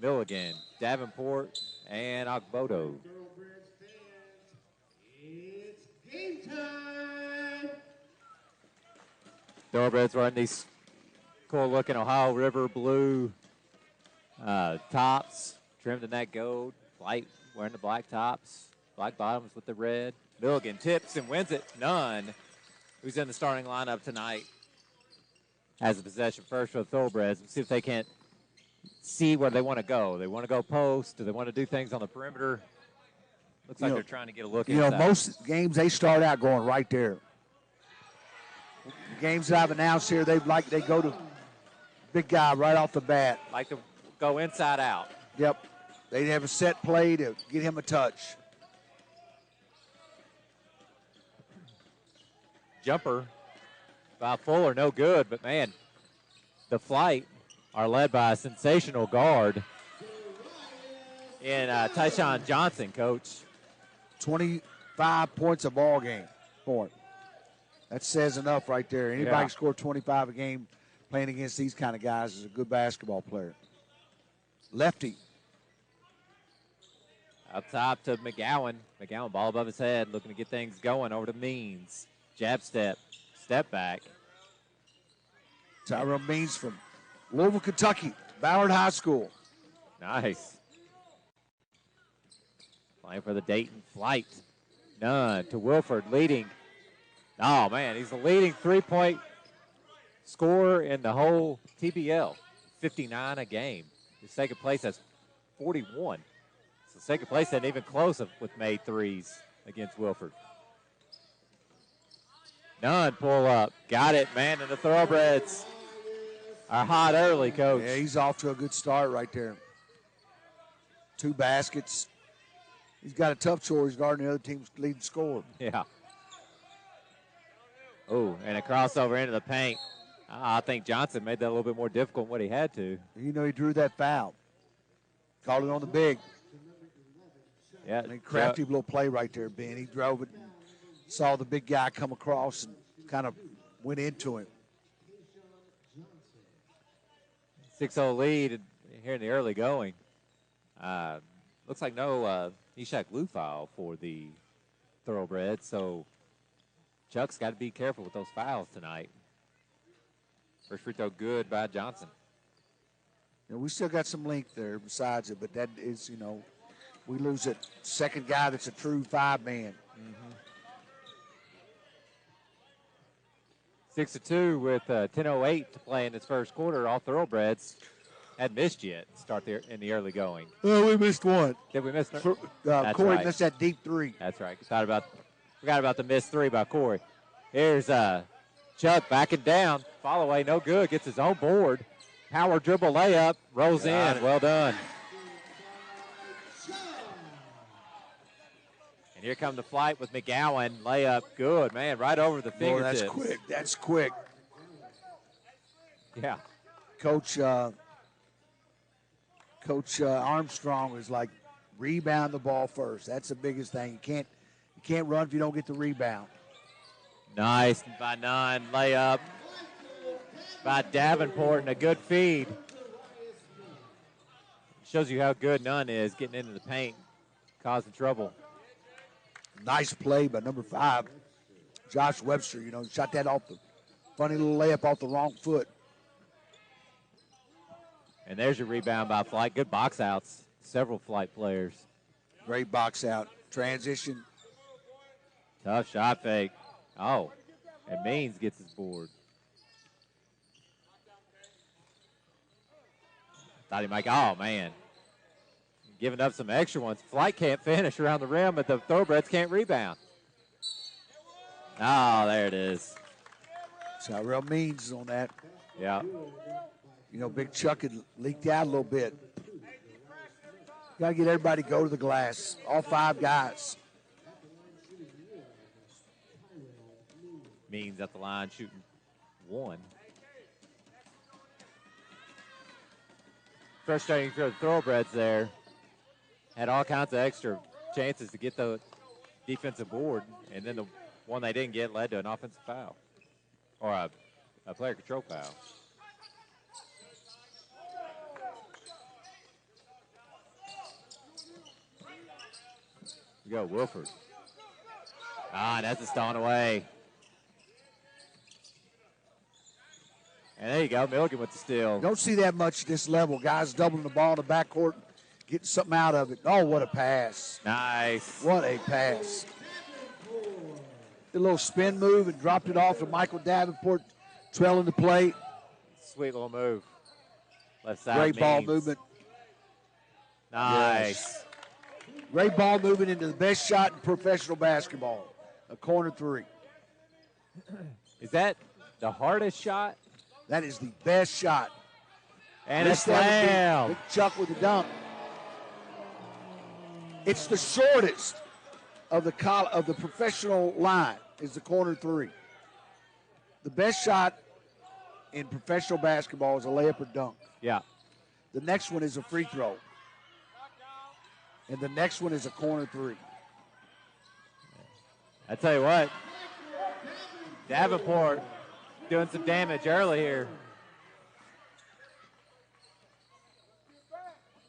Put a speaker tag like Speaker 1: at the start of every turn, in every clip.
Speaker 1: Milligan, Davenport, and Ogbodo.
Speaker 2: It's game time.
Speaker 1: Thoroughbreds wearing these cool-looking Ohio River blue tops, trimmed in that gold. Light wearing the black tops, black bottoms with the red. Milligan tips and wins it. Nunn, who's in the starting lineup tonight, has the possession first for the Thoroughbreds. Let's see if they can't see where they want to go. They want to go post. Do they want to do things on the perimeter? Looks like they're trying to get a look inside.
Speaker 3: Most games they start out going right there. The games that I've announced here, they go to big guy right off the bat.
Speaker 1: Like to go inside out.
Speaker 3: Yep. They have a set play to get him a touch.
Speaker 1: Jumper by Fuller, no good, but man, the Flight are led by a sensational guard in Tyshawn Johnson, coach.
Speaker 3: 25 points a ball game for him. That says enough right there. Anybody can score 25 a game playing against these kind of guys is a good basketball player. Lefty.
Speaker 1: Up top to McGowan. McGowan ball above his head, looking to get things going over to Means. Jab step, step back.
Speaker 3: Tyrell Means from Louisville, Kentucky, Ballard High School.
Speaker 1: Nice. Playing for the Dayton Flight. Nunn to Wilford, leading. Oh, man, he's the leading three-point scorer in the whole TBL. 59 a game. His second place has 41. So second place isn't even close with made threes against Wilford. Nunn pull up. Got it, man, and the Thoroughbreds are hot early, coach.
Speaker 3: Yeah, he's off to a good start right there. 2 baskets. He's got a tough chore. He's guarding the other team's leading scorer.
Speaker 1: Yeah. Oh, and a crossover into the paint. I think Johnson made that a little bit more difficult than what he had to.
Speaker 3: He drew that foul. Called it on the big.
Speaker 1: Yeah.
Speaker 3: And crafty little play right there, Ben. He drove it, saw the big guy come across and kind of went into him.
Speaker 1: 6-0 lead here in the early going. Looks like no Ishak Lou foul for the Thoroughbreds, so Chuck's got to be careful with those fouls tonight. First free throw good by Johnson.
Speaker 3: We still got some length there besides it, but that is, we lose that second guy that's a true 5-man.
Speaker 1: 6-2 with 10:08 to play in this first quarter. All Thoroughbreds hadn't missed yet start there in the early going.
Speaker 3: Oh, we missed one.
Speaker 1: Did we miss?
Speaker 3: Corey
Speaker 1: right.
Speaker 3: missed that deep 3.
Speaker 1: That's right. Forgot about the missed 3 by Corey. Here's Chuck backing down. Follow away, no good. Gets his own board. Power dribble layup. Rolls in. Well done. And here come the Flight with McGowan. Layup. Good, man. Right over the fingertips.
Speaker 3: That's quick. That's quick.
Speaker 1: Yeah.
Speaker 3: Coach Armstrong is like, rebound the ball first. That's the biggest thing. You can't run if you don't get the rebound.
Speaker 1: Nice by Nunn. Layup by Davenport and a good feed. Shows you how good Nunn is getting into the paint, causing trouble.
Speaker 3: Nice play by number 5, Josh Webster. Shot that off the funny little layup off the wrong foot.
Speaker 1: And there's your rebound by Flight. Good box outs. Several Flight players.
Speaker 3: Great box out. Transition.
Speaker 1: Tough shot fake. Oh, and Means gets his board. Thought he might, oh man. Giving up some extra ones. Flight can't finish around the rim, but the Thoroughbreds can't rebound. Oh, there it is.
Speaker 3: Tyrell Means is on that.
Speaker 1: Yeah.
Speaker 3: Big Chuck had leaked out a little bit. Got to get everybody to go to the glass. All 5 guys.
Speaker 1: Means at the line shooting 1. Frustrating for the Thoroughbreds there. Had all kinds of extra chances to get the defensive board, and then the one they didn't get led to an offensive foul. Or a player control foul. You go, Wilford. That's a stone away. And there you go, Milligan with the steal.
Speaker 3: Don't see that much at this level. Guys doubling the ball in the backcourt, getting something out of it. Oh, what a pass.
Speaker 1: Nice.
Speaker 3: What a pass. Did a little spin move and dropped it off to Michael Davenport, trailing the plate.
Speaker 1: Sweet little move. Left side.
Speaker 3: Great ball movement.
Speaker 1: Nice.
Speaker 3: Yes. Great ball movement into the best shot in professional basketball. A corner three.
Speaker 1: Is that the hardest shot?
Speaker 3: That is the best shot.
Speaker 1: And a slam.
Speaker 3: Big Chuck with the dunk. It's the shortest of the professional line is the corner three. The best shot in professional basketball is a layup or dunk.
Speaker 1: Yeah.
Speaker 3: The next one is a free throw. And the next one is a corner three.
Speaker 1: I tell you what, Davenport doing some damage early here.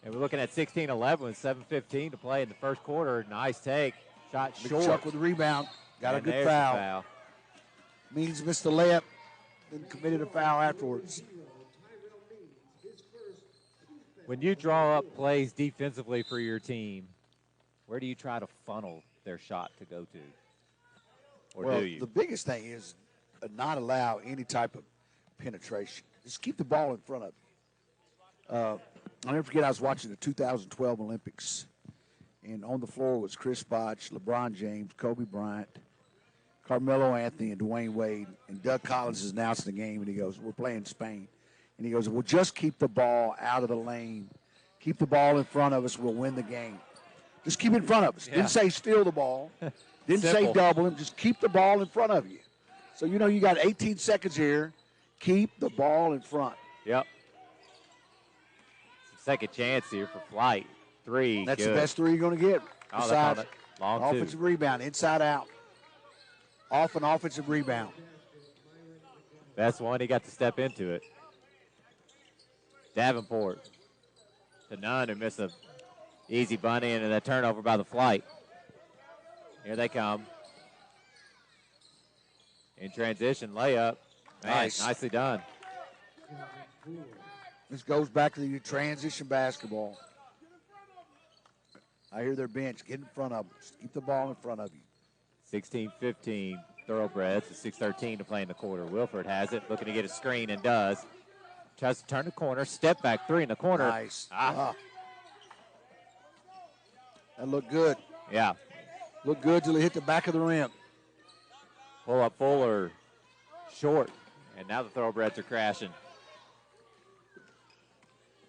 Speaker 1: And we're looking at 16-11 with 7:15 to play in the first quarter. Nice take. Shot short.
Speaker 3: Chuck with the rebound. Got
Speaker 1: and
Speaker 3: a good foul. Means missed the layup, then committed a foul afterwards.
Speaker 1: When you draw up plays defensively for your team, where do you try to funnel their shot to go to? Or do you?
Speaker 3: The biggest thing is not allow any type of penetration. Just keep the ball in front of you. I'll never forget I was watching the 2012 Olympics, and on the floor was Chris Bosh, LeBron James, Kobe Bryant, Carmelo Anthony, and Dwayne Wade. And Doug Collins is announcing the game, and he goes, "We're playing Spain." And he goes, "Well, just keep the ball out of the lane. Keep the ball in front of us. We'll win the game. Just keep it in front of us." Yeah. Didn't say steal the ball. Didn't say double him. Just keep the ball in front of you. So, you know, you got 18 seconds here. Keep the ball in front.
Speaker 1: Yep. Second chance here for Flight. Three.
Speaker 3: That's
Speaker 1: good.
Speaker 3: The best three you're going to get.
Speaker 1: Oh,
Speaker 3: Besides
Speaker 1: long
Speaker 3: offensive rebound, inside out. Off an offensive rebound.
Speaker 1: Best one. He got to step into it. Davenport to none who missed a easy bunny and that turnover by the Flight. Here they come. In transition, layup. Man, nicely done.
Speaker 3: This goes back to the transition basketball. I hear their bench. Get in front of them. Just keep the ball in front of you.
Speaker 1: 16-15 Thoroughbreds with 6:13 to play in the quarter. Wilford has it, looking to get a screen and does. Tries to turn the corner. Step back three in the corner.
Speaker 3: Nice. That looked good.
Speaker 1: Yeah.
Speaker 3: Looked good till he hit the back of the rim.
Speaker 1: Pull up Fuller. Short. And now the Thoroughbreds are crashing.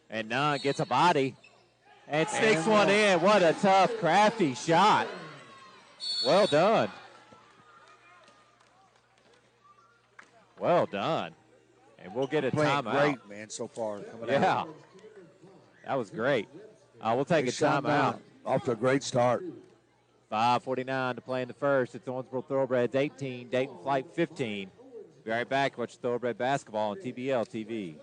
Speaker 1: And Nunn gets a body and sticks one in. What a tough, crafty shot. Well done. Well done. And we'll get a timeout.
Speaker 3: Great, man, so far.
Speaker 1: Yeah. That was great. We'll take a timeout.
Speaker 3: Off to a great start.
Speaker 1: 5:49 to play in the first. It's Owensboro Thoroughbreds 18, Dayton Flight 15. Be right back. Watch Thoroughbred basketball on TBL TV.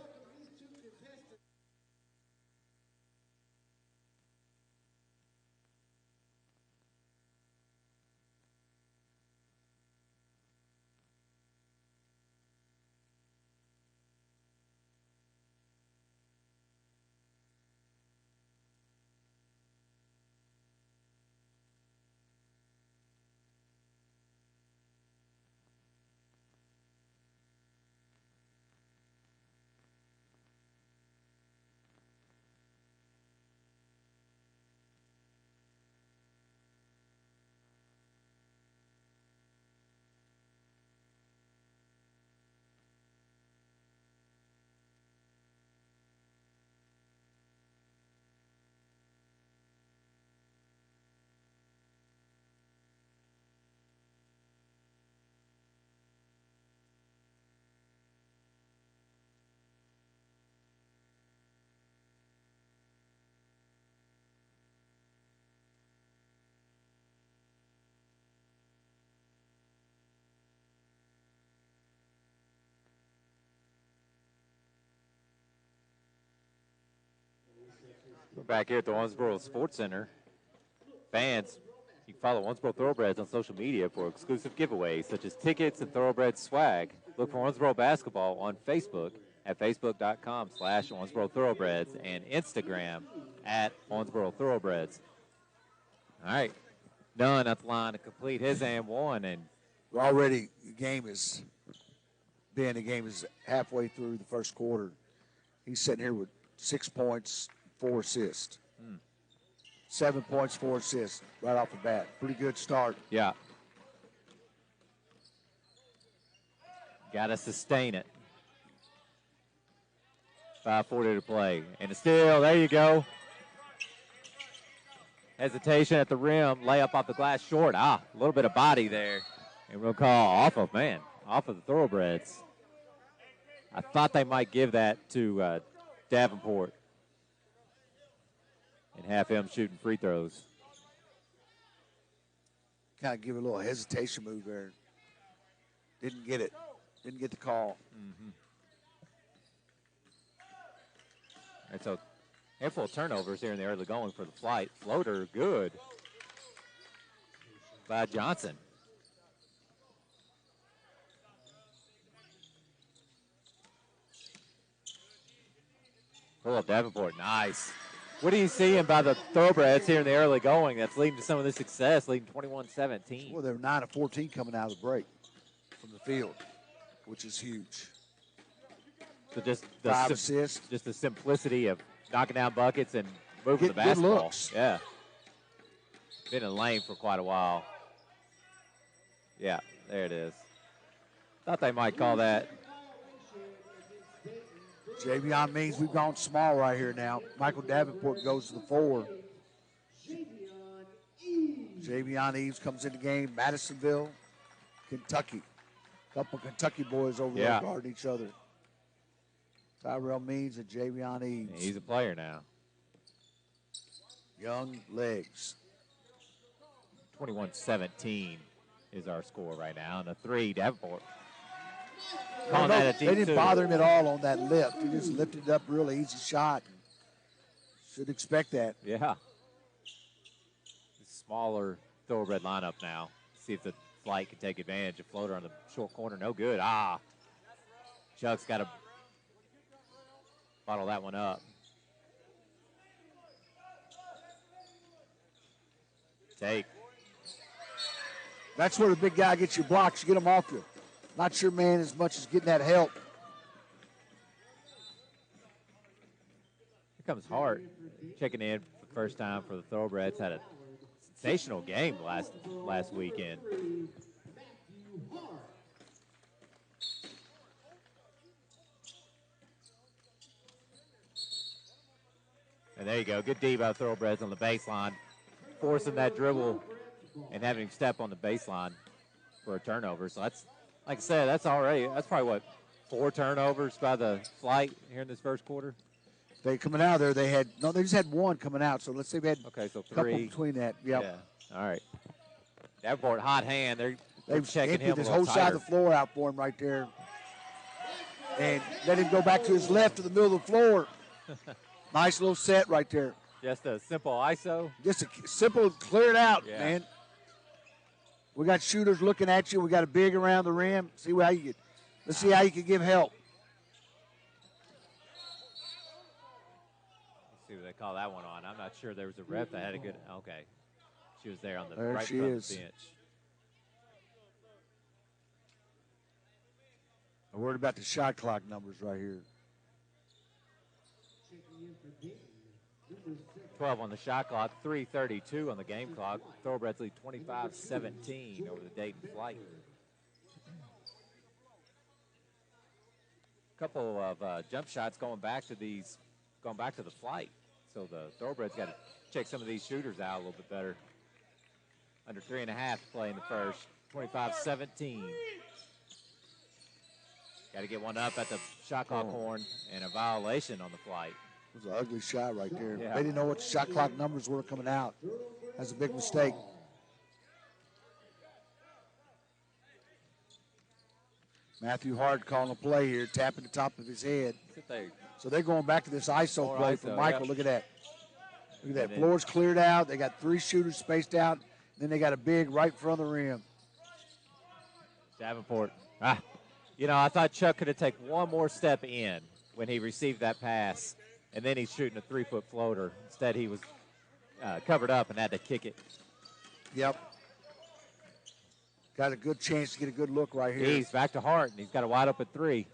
Speaker 1: We're back here at the Owensboro Sports Center. Fans, You can follow Owensboro Thoroughbreds on social media for exclusive giveaways such as tickets and Thoroughbreds swag. Look for Owensboro Basketball on Facebook at facebook.com/Owensboro Thoroughbreds and Instagram at Owensboro Thoroughbreds. All right. Nunn at the line to complete his and one. And
Speaker 3: already the game is halfway through the first quarter. He's sitting here with 6 points, 4 assists. 7 points, 4 assists right off the bat. Pretty good start.
Speaker 1: Yeah. Got to sustain it. 5:40 to play. And a steal. There you go. Hesitation at the rim. Layup off the glass short. A little bit of body there. And we'll call off of the Thoroughbreds. I thought they might give that to Davenport and have him shooting free throws.
Speaker 3: Kind of give a little hesitation move there. Didn't get it. Didn't get the call.
Speaker 1: And so, handful of turnovers here in the early going for the Flight. Floater, good by Johnson. Pull up Davenport, nice. What are you seeing by the Thoroughbreds here in the early going that's leading to some of this success, leading 21-17?
Speaker 3: Well, they're 9 of 14 coming out of the break from the field, which is huge.
Speaker 1: So just
Speaker 3: 5 assists.
Speaker 1: Just the simplicity of knocking down buckets and moving the basketball.
Speaker 3: Good looks.
Speaker 1: Yeah. Been in the lane for quite a while. Yeah, there it is. Thought they might call that.
Speaker 3: Javion means we've gone small right here now. Michael Davenport goes to the 4. Javion Eves comes in the game. Madisonville, Kentucky. Couple Kentucky boys over there guarding each other. Tyrell Means and Javion Eves.
Speaker 1: He's a player now.
Speaker 3: Young legs.
Speaker 1: 21-17 is our score right now. And a 3, Davenport.
Speaker 3: They didn't bother him at all on that lift. He just lifted it up real easy shot. Should expect that.
Speaker 1: Yeah. Smaller Thoroughbred lineup now. See if the Flight can take advantage. A floater on the short corner, no good. Chuck's got to bottle that one up. Take.
Speaker 3: That's where the big guy gets your blocks. You get them off you. Not sure, man, as much as getting that help.
Speaker 1: Here comes Hart, checking in for the first time for the Thoroughbreds. Had a sensational game last weekend. And there you go. Good D by Thoroughbreds on the baseline, forcing that dribble and having him step on the baseline for a turnover. So that's, like I said, that's probably 4 turnovers by the Flight here in this first quarter.
Speaker 3: They coming out of there, they just had 1 coming out. So let's say we had
Speaker 1: so 3
Speaker 3: couple between that. Yep.
Speaker 1: Yeah. All right. Davenport, hot hand. They're checking
Speaker 3: emptied
Speaker 1: him
Speaker 3: this
Speaker 1: a little
Speaker 3: whole side
Speaker 1: tighter.
Speaker 3: of the floor out for him right there. And let him go back to his left to the middle of the floor. Nice little set right there.
Speaker 1: Just a simple ISO.
Speaker 3: Just a simple, clear it out, man. We got shooters looking at you. We got a big around the rim. Let's see how you can give help.
Speaker 1: Let's see what they call that one on. I'm not sure there was a ref that had a good. Okay, she was there on the
Speaker 3: there
Speaker 1: right
Speaker 3: she
Speaker 1: front
Speaker 3: is.
Speaker 1: of the bench.
Speaker 3: I'm worried about the shot clock numbers right here.
Speaker 1: 12 on the shot clock, 3:32 on the game clock. Thoroughbreds lead 25-17 over the Dayton Flight. Couple of jump shots going back to the Flight. So the Thoroughbreds got to check some of these shooters out a little bit better. Under 3.5 to play in the first. 25-17. Got to get one up at the shot clock horn and a violation on the Flight.
Speaker 3: It was an ugly shot right there.
Speaker 1: Yeah.
Speaker 3: They didn't know what the shot clock numbers were coming out. That's a big mistake. Matthew Hart calling a play here, tapping the top of his head. So they're going back to this ISO play for Michael. Yep. Look at that. Look at that. Floor's cleared out. They got 3 shooters spaced out. Then they got a big right in front of the rim.
Speaker 1: Davenport. You know, I thought Chuck could have taken one more step in when he received that pass, and then he's shooting a 3-foot floater. Instead, he was covered up and had to kick it.
Speaker 3: Yep. Got a good chance to get a good look right here.
Speaker 1: He's back to Hart, and he's got a wide open 3.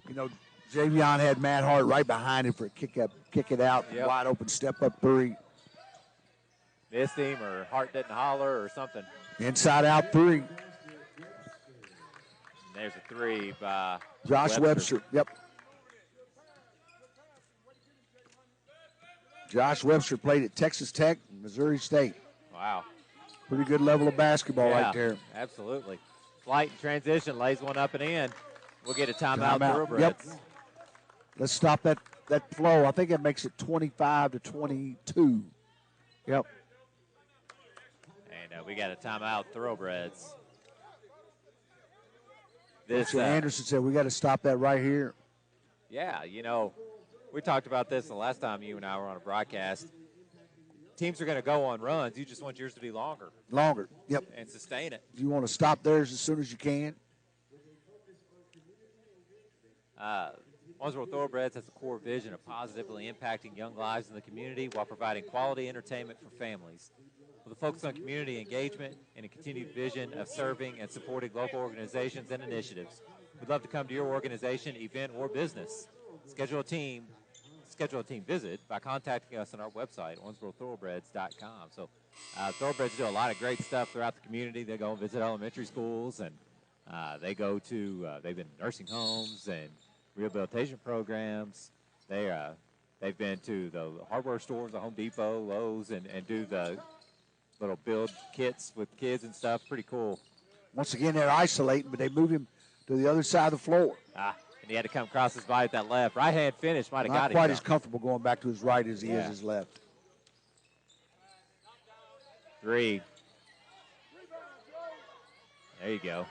Speaker 3: You know, Javion had Matt Hart right behind him for a kick it out,
Speaker 1: Yep.
Speaker 3: wide open step up 3.
Speaker 1: Missed him, or Hart didn't holler, or something.
Speaker 3: Inside out 3.
Speaker 1: And there's a 3 by
Speaker 3: Josh Webster. Yep. Josh Webster played at Texas Tech and Missouri State.
Speaker 1: Wow.
Speaker 3: Pretty good level of basketball right there.
Speaker 1: Absolutely. Flight and transition, lays one up and in. We'll get a timeout, Thoroughbreds.
Speaker 3: Yep. Let's stop that flow. I think it makes it 25-22. Yep.
Speaker 1: And we got a timeout, Thoroughbreds.
Speaker 3: Coach Anderson said we got to stop that right here.
Speaker 1: Yeah, you know, we talked about this the last time you and I were on a broadcast. Teams are going to go on runs. You just want yours to be longer.
Speaker 3: Longer, yep.
Speaker 1: And sustain it.
Speaker 3: You want to stop theirs as soon as you can.
Speaker 1: Owensboro Thoroughbreds has a core vision of positively impacting young lives in the community while providing quality entertainment for families. With a focus on community engagement and a continued vision of serving and supporting local organizations and initiatives, we'd love to come to your organization, event, or business. Schedule a team visit by contacting us on our website, OwensboroThoroughbreds.com. So Thoroughbreds do a lot of great stuff throughout the community. They go and visit elementary schools, and they go to, they've been nursing homes and rehabilitation programs. They've been to the hardware stores, the Home Depot, Lowe's, and do the little build kits with kids and stuff. Pretty cool.
Speaker 3: Once again, they're isolating, but they move him to the other side of the floor.
Speaker 1: And he had to come across his body with that left. Right hand finish might have got him.
Speaker 3: Not quite as comfortable going back to his right as he is his left.
Speaker 1: 3. There you go.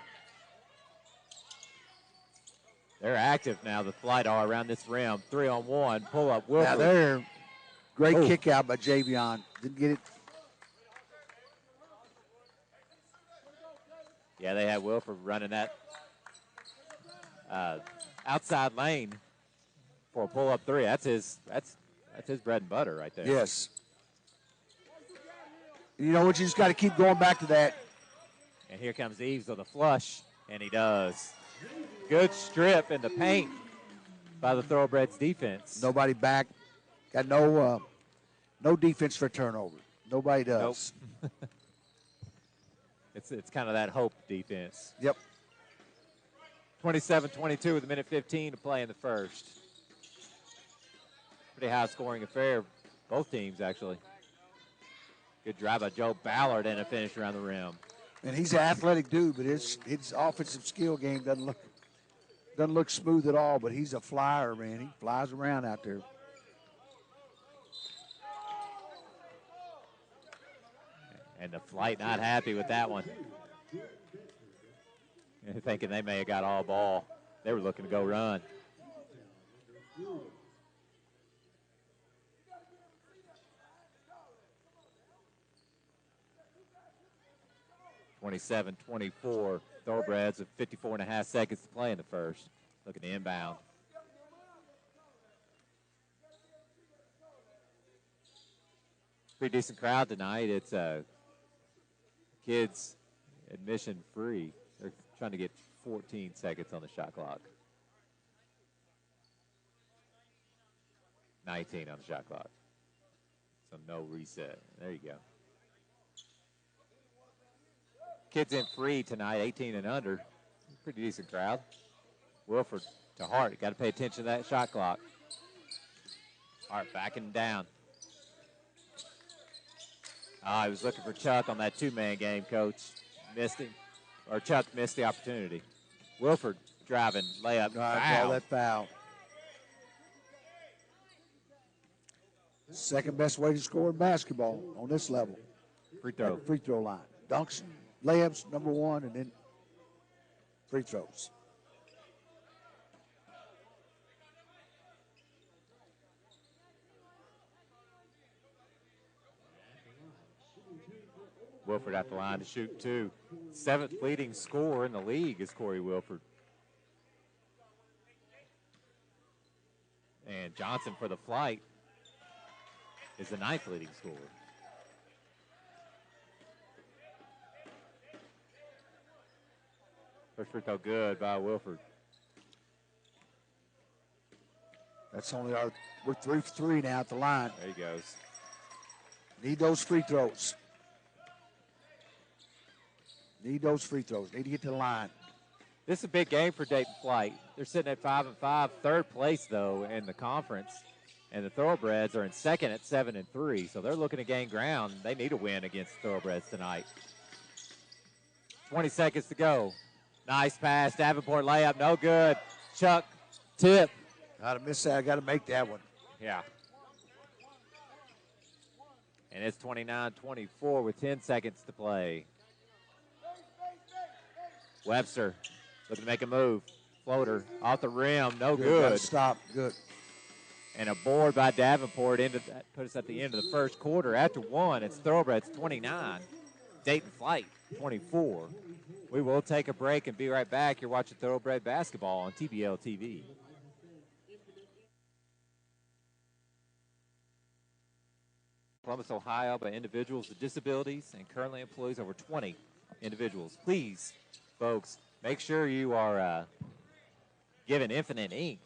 Speaker 1: They're active now, the Flight are around this rim. 3-on-1, pull up Wilford.
Speaker 3: Now there, great kick out by Javion. Didn't get it.
Speaker 1: Yeah, they had Wilford running that outside lane for a pull-up 3. That's his bread and butter right there.
Speaker 3: Yes. You know what? You just got to keep going back to that.
Speaker 1: And here comes Eves with a flush, and he does. Good strip in the paint by the Thoroughbreds defense.
Speaker 3: Nobody back. Got no defense for turnover. Nobody does.
Speaker 1: Nope. It's kind of that hope defense.
Speaker 3: Yep.
Speaker 1: 27-22 with a minute 15 to play in the first. Pretty high scoring affair, both teams actually. Good drive by Joe Ballard and a finish around the rim.
Speaker 3: And he's an athletic dude, but his offensive skill game doesn't look smooth at all. But he's a flyer, man. He flies around out there.
Speaker 1: And the Flight not happy with that one. Thinking they may have got all ball. They were looking to go run. (27-24) Thoroughbreds with 54.5 seconds to play in the first. Looking to inbound. Pretty decent crowd tonight. It's kids admission free. They're trying to get 14 seconds on the shot clock. 19 on the shot clock. So no reset. There you go. Kids in free tonight, 18 and under. Pretty decent crowd. Wilford to Hart. Got to pay attention to that shot clock. Hart backing down. He was looking for Chuck on that two-man game, Coach. Missed him. Or Chuck missed the opportunity. Wilford driving, layup,
Speaker 3: Call that foul. Second best way to score in basketball on this level.
Speaker 1: Free throw.
Speaker 3: Free throw line. Dunks, layups, number one, and then free throws.
Speaker 1: Wilford at the line to shoot 2. 7th leading scorer in the league is Corey Wilford. And Johnson for the flight is the 9th leading scorer. First free throw good by Wilford.
Speaker 3: That's only we're 3 for 3 now at the line.
Speaker 1: There he goes.
Speaker 3: Need those free throws. Need those free throws. Need to get to the line.
Speaker 1: This is a big game for Dayton Flight. They're sitting at 5-5, 3rd place though in the conference, and the Thoroughbreds are in 2nd at 7-3. So they're looking to gain ground. They need a win against the Thoroughbreds tonight. 20 seconds to go. Nice pass, Davenport layup, no good. Chuck, tip.
Speaker 3: Gotta miss that. I gotta make that one.
Speaker 1: Yeah. And it's 29-24 with 10 seconds to play. Webster looking to make a move. Floater off the rim, no good.
Speaker 3: Stop, good.
Speaker 1: And a board by Davenport put us at the end of the first quarter. After 1, it's Thoroughbreds 29, Dayton Flight 24. We will take a break and be right back. You're watching Thoroughbred Basketball on TBL TV. Columbus, Ohio, by individuals with disabilities and currently employs over 20 individuals. Please, folks, make sure you are giving Infinite Inc.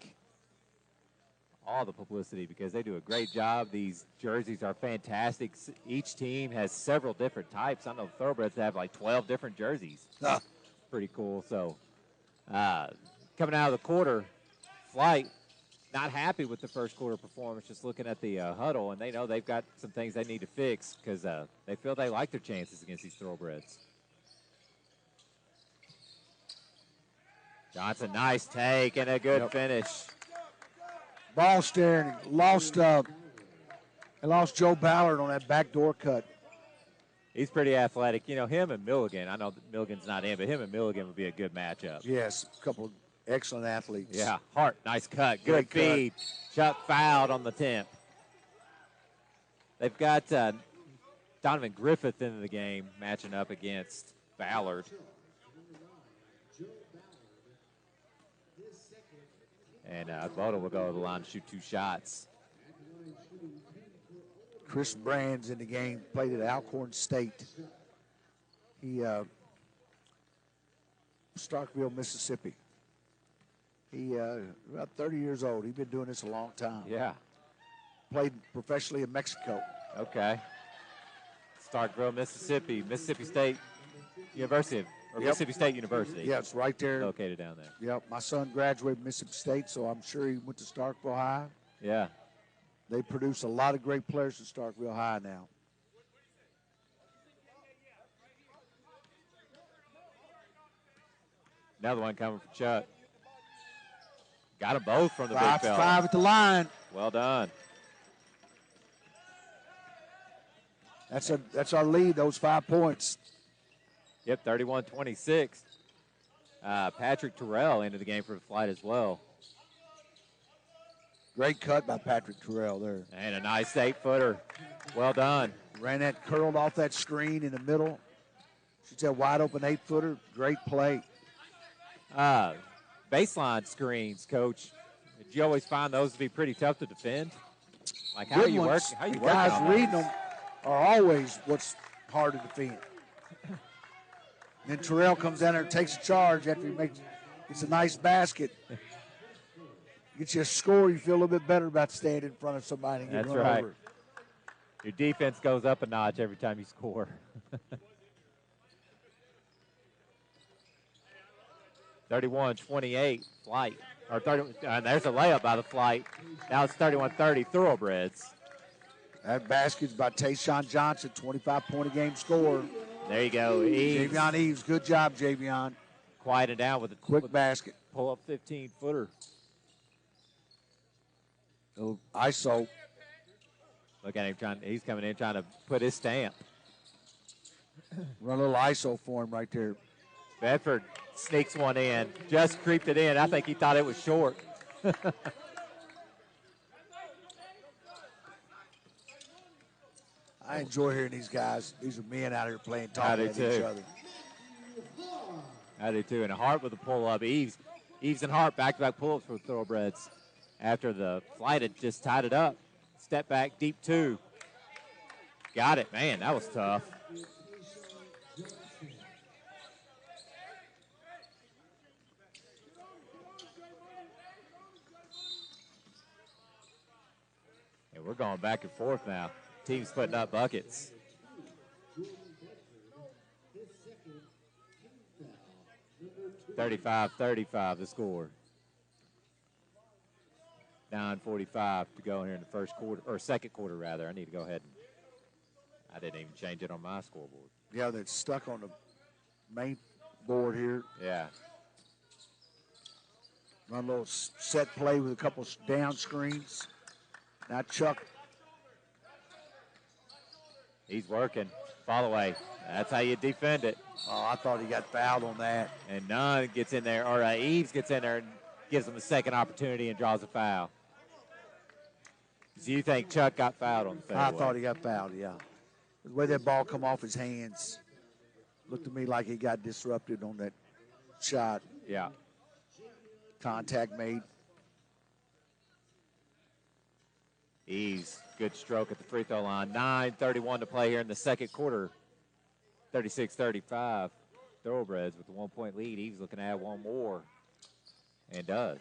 Speaker 1: all the publicity because they do a great job. These jerseys are fantastic. Each team has several different types. I know Thoroughbreds have like 12 different jerseys. Pretty cool. So coming out of the quarter, Flight not happy with the first quarter performance, just looking at the huddle, and they know they've got some things they need to fix because they feel they like their chances against these Thoroughbreds. Johnson, nice take and a good finish.
Speaker 3: Ball staring. Lost Joe Ballard on that backdoor cut.
Speaker 1: He's pretty athletic. You know, him and Milligan, I know that Milligan's not in, but him and Milligan would be a good matchup.
Speaker 3: Yes, a couple excellent athletes.
Speaker 1: Yeah, Hart, nice cut. Good feed. Chuck fouled on the 10th. They've got Donovan Griffith into the game matching up against Ballard. And Ogbodo will go to the line to shoot 2 shots.
Speaker 3: Chris Brand's in the game, played at Alcorn State. He, Starkville, Mississippi. He, about 30 years old. He's been doing this a long time.
Speaker 1: Yeah.
Speaker 3: Played professionally in Mexico.
Speaker 1: Okay. Starkville, Mississippi. Mississippi State University. Mississippi State University.
Speaker 3: Yeah, it's right there.
Speaker 1: Located down there.
Speaker 3: Yep, my son graduated from Mississippi State, so I'm sure he went to Starkville High.
Speaker 1: Yeah.
Speaker 3: They produce a lot of great players at Starkville High now.
Speaker 1: Another one coming from Chuck. Got them both from the big fella.
Speaker 3: 5 at the line.
Speaker 1: Well done.
Speaker 3: That's our lead, those 5 points.
Speaker 1: Yep, 31-26. Patrick Terrell into the game for the Flight as well.
Speaker 3: Great cut by Patrick Terrell there.
Speaker 1: And a nice 8-footer. Well done.
Speaker 3: Ran that, curled off that screen in the middle. Shoots that wide open 8-footer. Great play.
Speaker 1: Baseline screens, Coach. Did you always find those to be pretty tough to defend? Like how
Speaker 3: Good
Speaker 1: are you
Speaker 3: ones.
Speaker 1: working? How are you
Speaker 3: the
Speaker 1: working
Speaker 3: guys
Speaker 1: on
Speaker 3: reading
Speaker 1: those?
Speaker 3: them are always what's hard to defend. Then Terrell comes down there and takes a charge after he gets a nice basket. Gets you a score, you feel a little bit better about standing in front of somebody and getting
Speaker 1: That's
Speaker 3: run
Speaker 1: right.
Speaker 3: over.
Speaker 1: Your defense goes up a notch every time you score. 31-28 Flight. Or 30, and there's a layup by the Flight. Now it's 31-30 Thoroughbreds.
Speaker 3: That basket's by Tayshawn Johnson, 25-point-a-game scorer.
Speaker 1: There you go. Eves.
Speaker 3: Javion Eves, good job, Javion.
Speaker 1: Quieted down with a
Speaker 3: Quick basket.
Speaker 1: Pull-up 15-footer.
Speaker 3: Little ISO.
Speaker 1: Look at him he's coming in trying to put his stamp.
Speaker 3: Run a little ISO for him right there.
Speaker 1: Bedford sneaks one in. Just creeped it in. I think he thought it was short.
Speaker 3: I enjoy hearing these guys. These are men out here playing,
Speaker 1: I
Speaker 3: talking
Speaker 1: do
Speaker 3: at each
Speaker 1: too.
Speaker 3: other.
Speaker 1: I do too. And Hart with a pull-up. Eves and Hart back-to-back pull-ups for the Thoroughbreds. After the flight had just tied it up. Step back, deep two. Got it. Man, that was tough. And we're going back and forth now. Teams putting up buckets. (35-35) the score. 9:45 to go here in the first quarter, or second quarter rather. I need to go ahead and I didn't even change it on my scoreboard.
Speaker 3: Yeah, that's stuck on the main board here.
Speaker 1: Yeah.
Speaker 3: Run a little set play with a couple down screens. Now Chuck.
Speaker 1: He's working. Follow away. That's how you defend it.
Speaker 3: Oh, I thought he got fouled on that.
Speaker 1: And Nunn gets in there, or Eves gets in there and gives him a second opportunity and draws a foul. So you think Chuck got fouled on the fadeaway?
Speaker 3: I thought he got fouled, yeah. The way that ball come off his hands looked to me like he got disrupted on that shot.
Speaker 1: Yeah.
Speaker 3: Contact made.
Speaker 1: Eves, good stroke at the free throw line. 9:31 to play here in the second quarter. 36-35. Thoroughbreds with the 1-point lead. Eves looking to add one more. And does.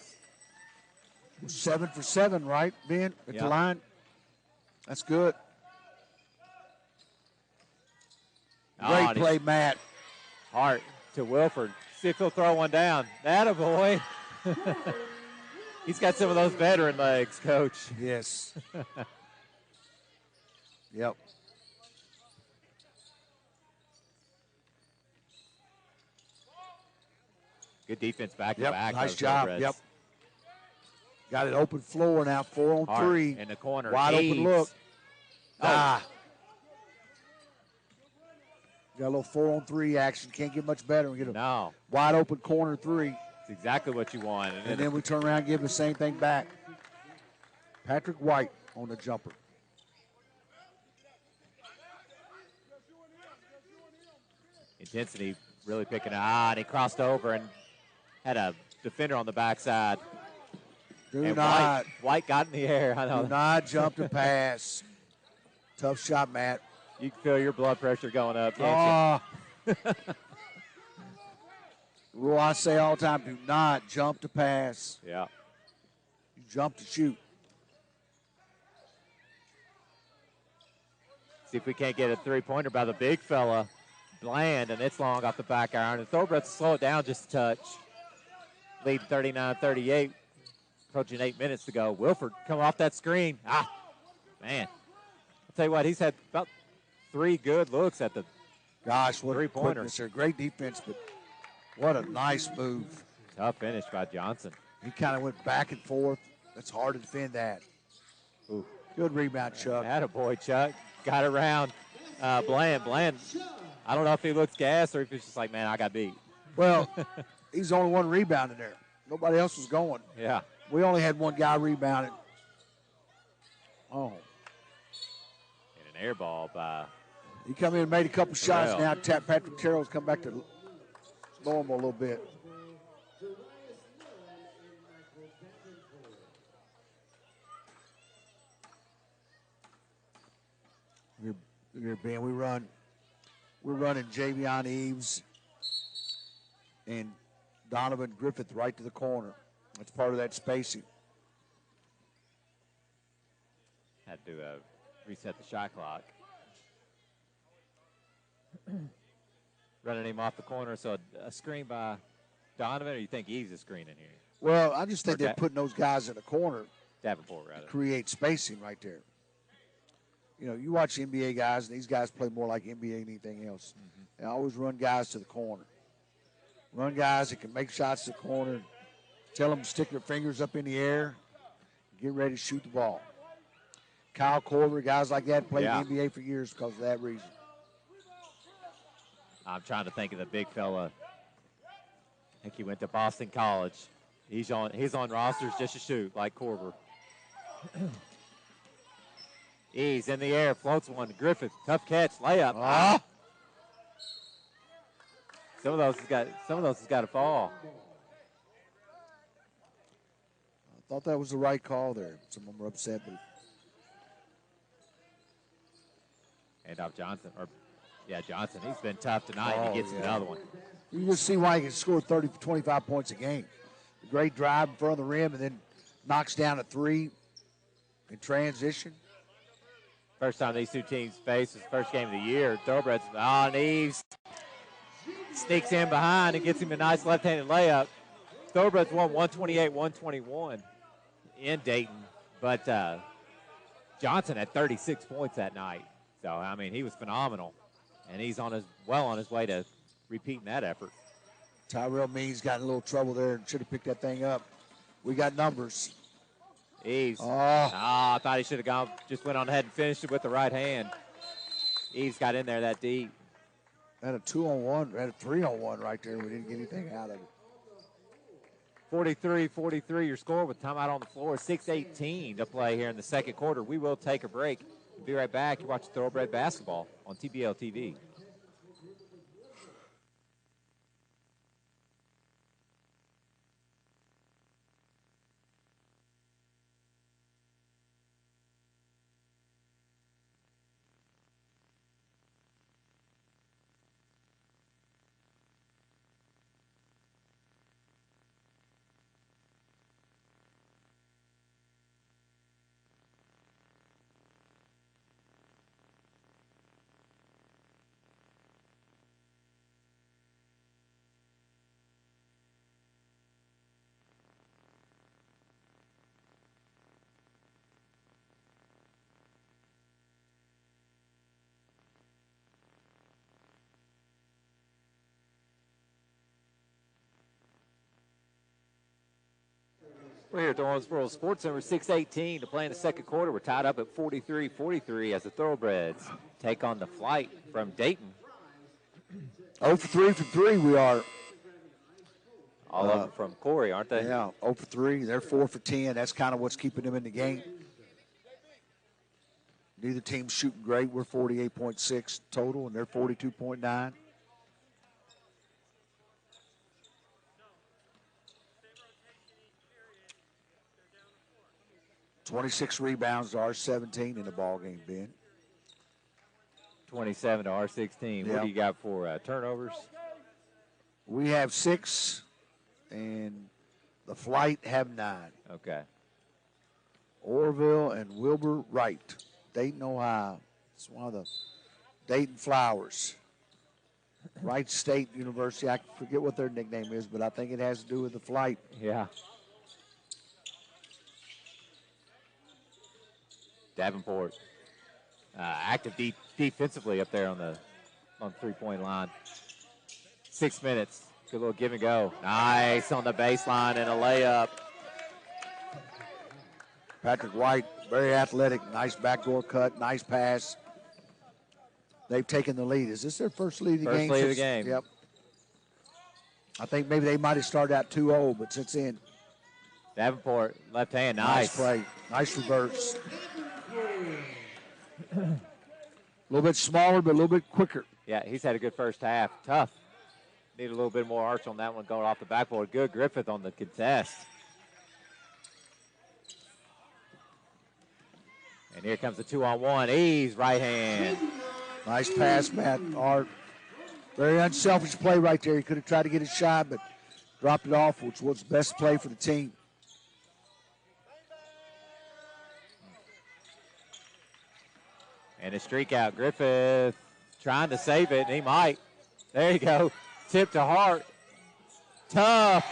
Speaker 3: 7 for 7, right, Ben, at
Speaker 1: Yep.
Speaker 3: the line? That's good. Great play, Matt.
Speaker 1: Hart to Wilford. See if he'll throw one down. Attaboy. He's got some of those veteran legs, Coach.
Speaker 3: Yes. Yep.
Speaker 1: Good defense back to
Speaker 3: Yep,
Speaker 1: back.
Speaker 3: nice
Speaker 1: those
Speaker 3: job.
Speaker 1: Thoroughbreds.
Speaker 3: Yep. Got it open floor now, 4 on 3.
Speaker 1: In the corner.
Speaker 3: Wide open
Speaker 1: Eves.
Speaker 3: look.
Speaker 1: Oh.
Speaker 3: Ah. Got a little 4 on 3 action. Can't get much better. We get a wide open corner 3.
Speaker 1: It's exactly what you want.
Speaker 3: And then we turn around and give the same thing back. Patrick White on the jumper.
Speaker 1: Intensity really picking up. And he crossed over and had a defender on the backside.
Speaker 3: Do not.
Speaker 1: White got in the air. I know.
Speaker 3: Do not jump to pass. Tough shot, Matt.
Speaker 1: You can feel your blood pressure going up, can't you?
Speaker 3: Rule I say all the time, do not jump to pass.
Speaker 1: Yeah.
Speaker 3: You jump to shoot.
Speaker 1: See if we can't get a three-pointer by the big fella, Bland, and it's long off the back iron. And Thoroughbreds slow it down just a touch. Lead 39-38. Approaching 8 minutes to go. Wilford coming off that screen. Man. I'll tell you what, he's had about 3 good looks at the
Speaker 3: Gosh, what
Speaker 1: three-pointer.
Speaker 3: quickness there. Great defense, but what a nice move.
Speaker 1: Tough finish by Johnson.
Speaker 3: He kind of went back and forth. It's hard to defend that.
Speaker 1: Ooh.
Speaker 3: Good rebound, Chuck.
Speaker 1: Attaboy, Chuck. Got around Bland. Bland, I don't know if he looks gassed or if he's just like, man, I got beat.
Speaker 3: Well, he's the only one rebounding there. Nobody else was going.
Speaker 1: Yeah.
Speaker 3: We only had one guy rebounding. Oh.
Speaker 1: And an air ball by
Speaker 3: He come in and made a couple shots.
Speaker 1: Terrell.
Speaker 3: Now Patrick Terrell's come back to normal a little bit. Here, Ben, we're running Javion Eves and Donovan Griffith right to the corner. That's part of that spacing.
Speaker 1: had to reset the shot clock. Running him off the corner, so a screen by Donovan, or you think Eves is screening here?
Speaker 3: Well, I just think they're putting those guys in the corner.
Speaker 1: Davenport, rather.
Speaker 3: Create spacing right there. You know, you watch NBA guys, and these guys play more like NBA than anything else.
Speaker 1: Mm-hmm.
Speaker 3: They always run guys to the corner. Run guys that can make shots to the corner. Tell them to stick their fingers up in the air. Get ready to shoot the ball. Kyle Korver, guys like that played in the NBA for years because of that reason.
Speaker 1: I'm trying to think of the big fella. I think he went to Boston College. He's on rosters just to shoot, like Korver. He's in the air, floats one to Griffith. Tough catch, layup.
Speaker 3: Ah.
Speaker 1: Some of those has got to fall.
Speaker 3: I thought that was the right call there. Some of them were upset, but
Speaker 1: Handoff Johnson, Johnson. He's been tough tonight. He gets another one.
Speaker 3: You just see why he can score 30 for 25 points a game. Great drive in front of the rim and then knocks down a three in transition.
Speaker 1: First time these two teams face is the first game of the year. Thoroughbreds on Eves. Sneaks in behind and gets him a nice left-handed layup. Thoroughbreds won 128-121 in Dayton. But Johnson had 36 points that night. So, I mean, he was phenomenal. And he's on his way to repeating that effort.
Speaker 3: Tyrell Means got in a little trouble there and should have picked that thing up. We got numbers.
Speaker 1: Eves. I thought he should have just went on ahead and finished it with the right hand. Eves got in there that deep.
Speaker 3: Had a 2-on-1, had a 3-on-1 right there. We didn't get anything out of it.
Speaker 1: 43-43 your score with timeout on the floor. 6:18 to play here in the second quarter. We will take a break. We'll be right back. You're watching Thoroughbred Basketball on TBL TV. We're here at the Owensboro Sports Center, 6:18 to play in the second quarter. We're tied up at 43-43 as the Thoroughbreds take on the Flight from Dayton.
Speaker 3: 0 for 3 from 3 we are.
Speaker 1: All of them from Corey, aren't they?
Speaker 3: Yeah, 0 for 3. They're 4 for 10. That's kind of what's keeping them in the game. Neither team's shooting great. We're 48.6 total, and they're 42.9. $26 rebounds to our 17 in the ball game, Ben.
Speaker 1: 27 to our 16. What do you got for turnovers?
Speaker 3: We have 6, and the Flight have 9.
Speaker 1: Okay.
Speaker 3: Orville and Wilbur Wright, Dayton, Ohio. It's one of the Dayton Flowers. Wright State University. I forget what their nickname is, but I think it has to do with the Flight.
Speaker 1: Yeah. Davenport active defensively up there on the three-point line. 6 minutes. Good little give and go. Nice on the baseline and a layup.
Speaker 3: Patrick White, very athletic, nice backdoor cut, nice pass. They've taken the lead. Is this their first lead of the game?
Speaker 1: First lead of the game.
Speaker 3: Yep. I think maybe they might have started out 2-0, but since then.
Speaker 1: Davenport, left hand,
Speaker 3: Nice play. Nice reverse. A little bit smaller, but a little bit quicker.
Speaker 1: Yeah, he's had a good first half. Tough. Need a little bit more arch on that one going off the backboard. Good Griffith on the contest. And here comes the 2-on-1. Ease, right hand.
Speaker 3: Nice pass, Matt. Art. Very unselfish play right there. He could have tried to get his shot, but dropped it off, which was the best play for the team.
Speaker 1: And a streak out. Griffith trying to save it, and he might. There you go. Tip to Hart. Tough.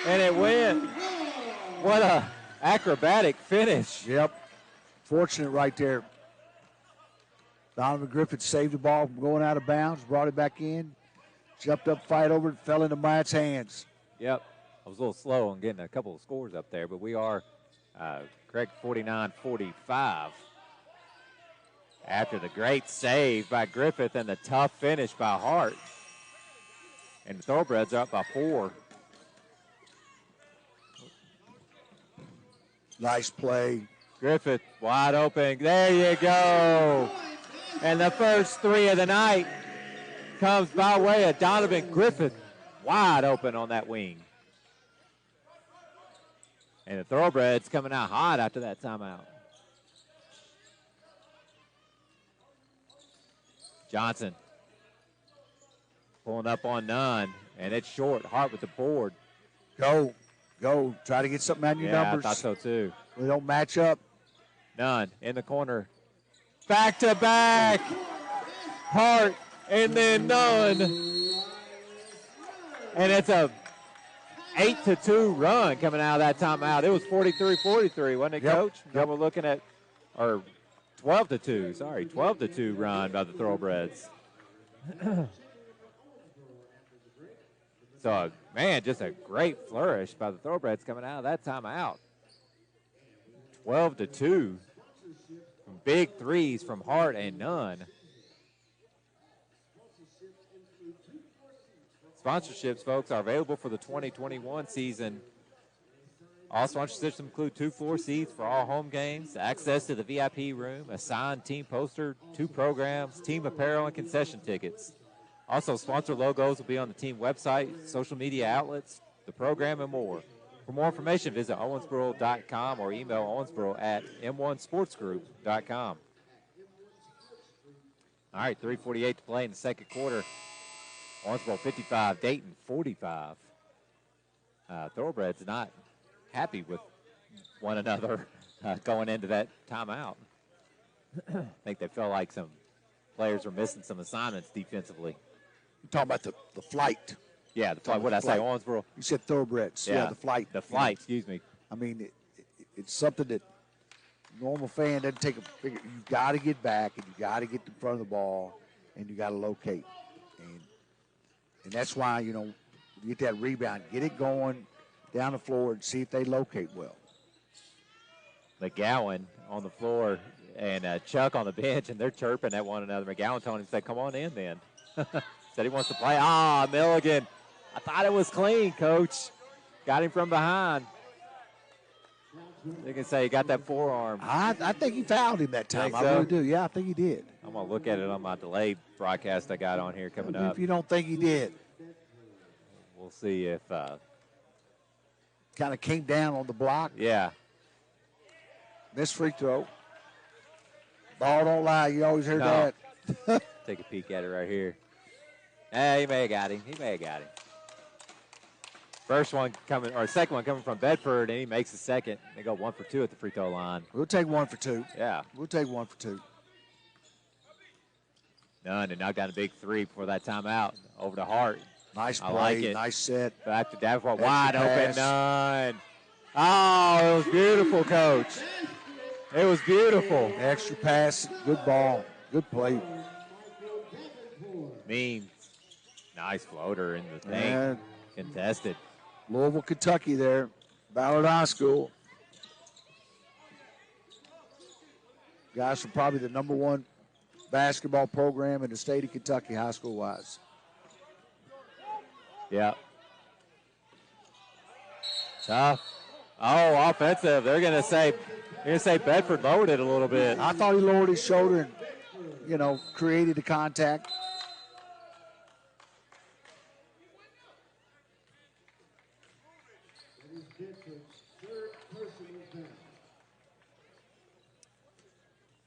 Speaker 1: And it went. What a acrobatic finish.
Speaker 3: Yep. Fortunate right there. Donovan Griffith saved the ball from going out of bounds, brought it back in, jumped up, fight over it, fell into Matt's hands.
Speaker 1: Yep. I was a little slow on getting a couple of scores up there, but we are correct, 49-45. After the great save by Griffith and the tough finish by Hart. And the Thoroughbreds are up by 4.
Speaker 3: Nice play.
Speaker 1: Griffith wide open. There you go. And the first three of the night comes by way of Donovan Griffith, wide open on that wing. And the Thoroughbreds coming out hot after that timeout. Johnson pulling up on none, and it's short. Hart with the board.
Speaker 3: Go. Try to get something out of your numbers.
Speaker 1: I thought so too.
Speaker 3: We don't match up.
Speaker 1: None in the corner. Back to back. Hart and then none. And it's a 8-2 run coming out of that timeout. It was 43-43, wasn't it, Coach? Yep. We're looking at, or 12-2. Sorry, 12-2 run by the Thoroughbreds. So, man, just a great flourish by the Thoroughbreds coming out of that timeout. 12-2 from big threes from Hart and none. Sponsorships, folks, are available for the 2021 season. All sponsorships include 2 floor seats for all home games, access to the VIP room, a signed team poster, 2 programs, team apparel, and concession tickets. Also, sponsor logos will be on the team website, social media outlets, the program, and more. For more information, visit owensboro.com or email owensboro@m1sportsgroup.com. All right, 3:48 to play in the second quarter. Owensboro 55, Dayton 45. Thoroughbreds not happy with one another going into that timeout. I think they felt like some players were missing some assignments defensively.
Speaker 3: You're talking about the flight.
Speaker 1: Yeah, the flight. What did I say, Owensboro?
Speaker 3: You said Thoroughbreds. Yeah, the flight.
Speaker 1: The flight, excuse me.
Speaker 3: I mean, it's something that normal fan doesn't take a figure. You got to get back, and you got to get in front of the ball, and you got to locate. And that's why, you get that rebound, get it going down the floor and see if they locate well.
Speaker 1: McGowan on the floor and Chuck on the bench, and they're chirping at one another. McGowan told him, said, come on in then. Said he wants to play. Milligan. I thought it was clean, Coach. Got him from behind. You can say he got that forearm.
Speaker 3: I think he fouled him that time. I
Speaker 1: so?
Speaker 3: really do. Yeah, I think he did.
Speaker 1: I'm going to look at it on my delayed broadcast I got on here coming up.
Speaker 3: If you don't think he did.
Speaker 1: We'll see if...
Speaker 3: kind of came down on the block.
Speaker 1: Yeah.
Speaker 3: Missed free throw. Ball don't lie. You always heard that.
Speaker 1: Take a peek at it right here. He may have got him. First one coming, or second one coming from Bedford, and he makes the second. They go 1 for 2 at the free throw line.
Speaker 3: We'll take 1 for 2.
Speaker 1: Yeah.
Speaker 3: We'll take 1 for 2.
Speaker 1: None, and knocked down a big 3 before that timeout. Over to Hart.
Speaker 3: Nice play.
Speaker 1: I like it.
Speaker 3: Nice set.
Speaker 1: Back to Davenport. Wide open. None. Oh, it was beautiful, Coach. It was beautiful.
Speaker 3: Extra pass. Good ball. Good play.
Speaker 1: Means. Nice floater in the thing.
Speaker 3: And
Speaker 1: contested.
Speaker 3: Louisville, Kentucky there. Ballard High School. Guys from probably the #1 basketball program in the state of Kentucky, high school-wise.
Speaker 1: Yeah. Tough. Oh, offensive. They're going to say Bedford lowered it a little bit.
Speaker 3: I thought he lowered his shoulder and, created the contact.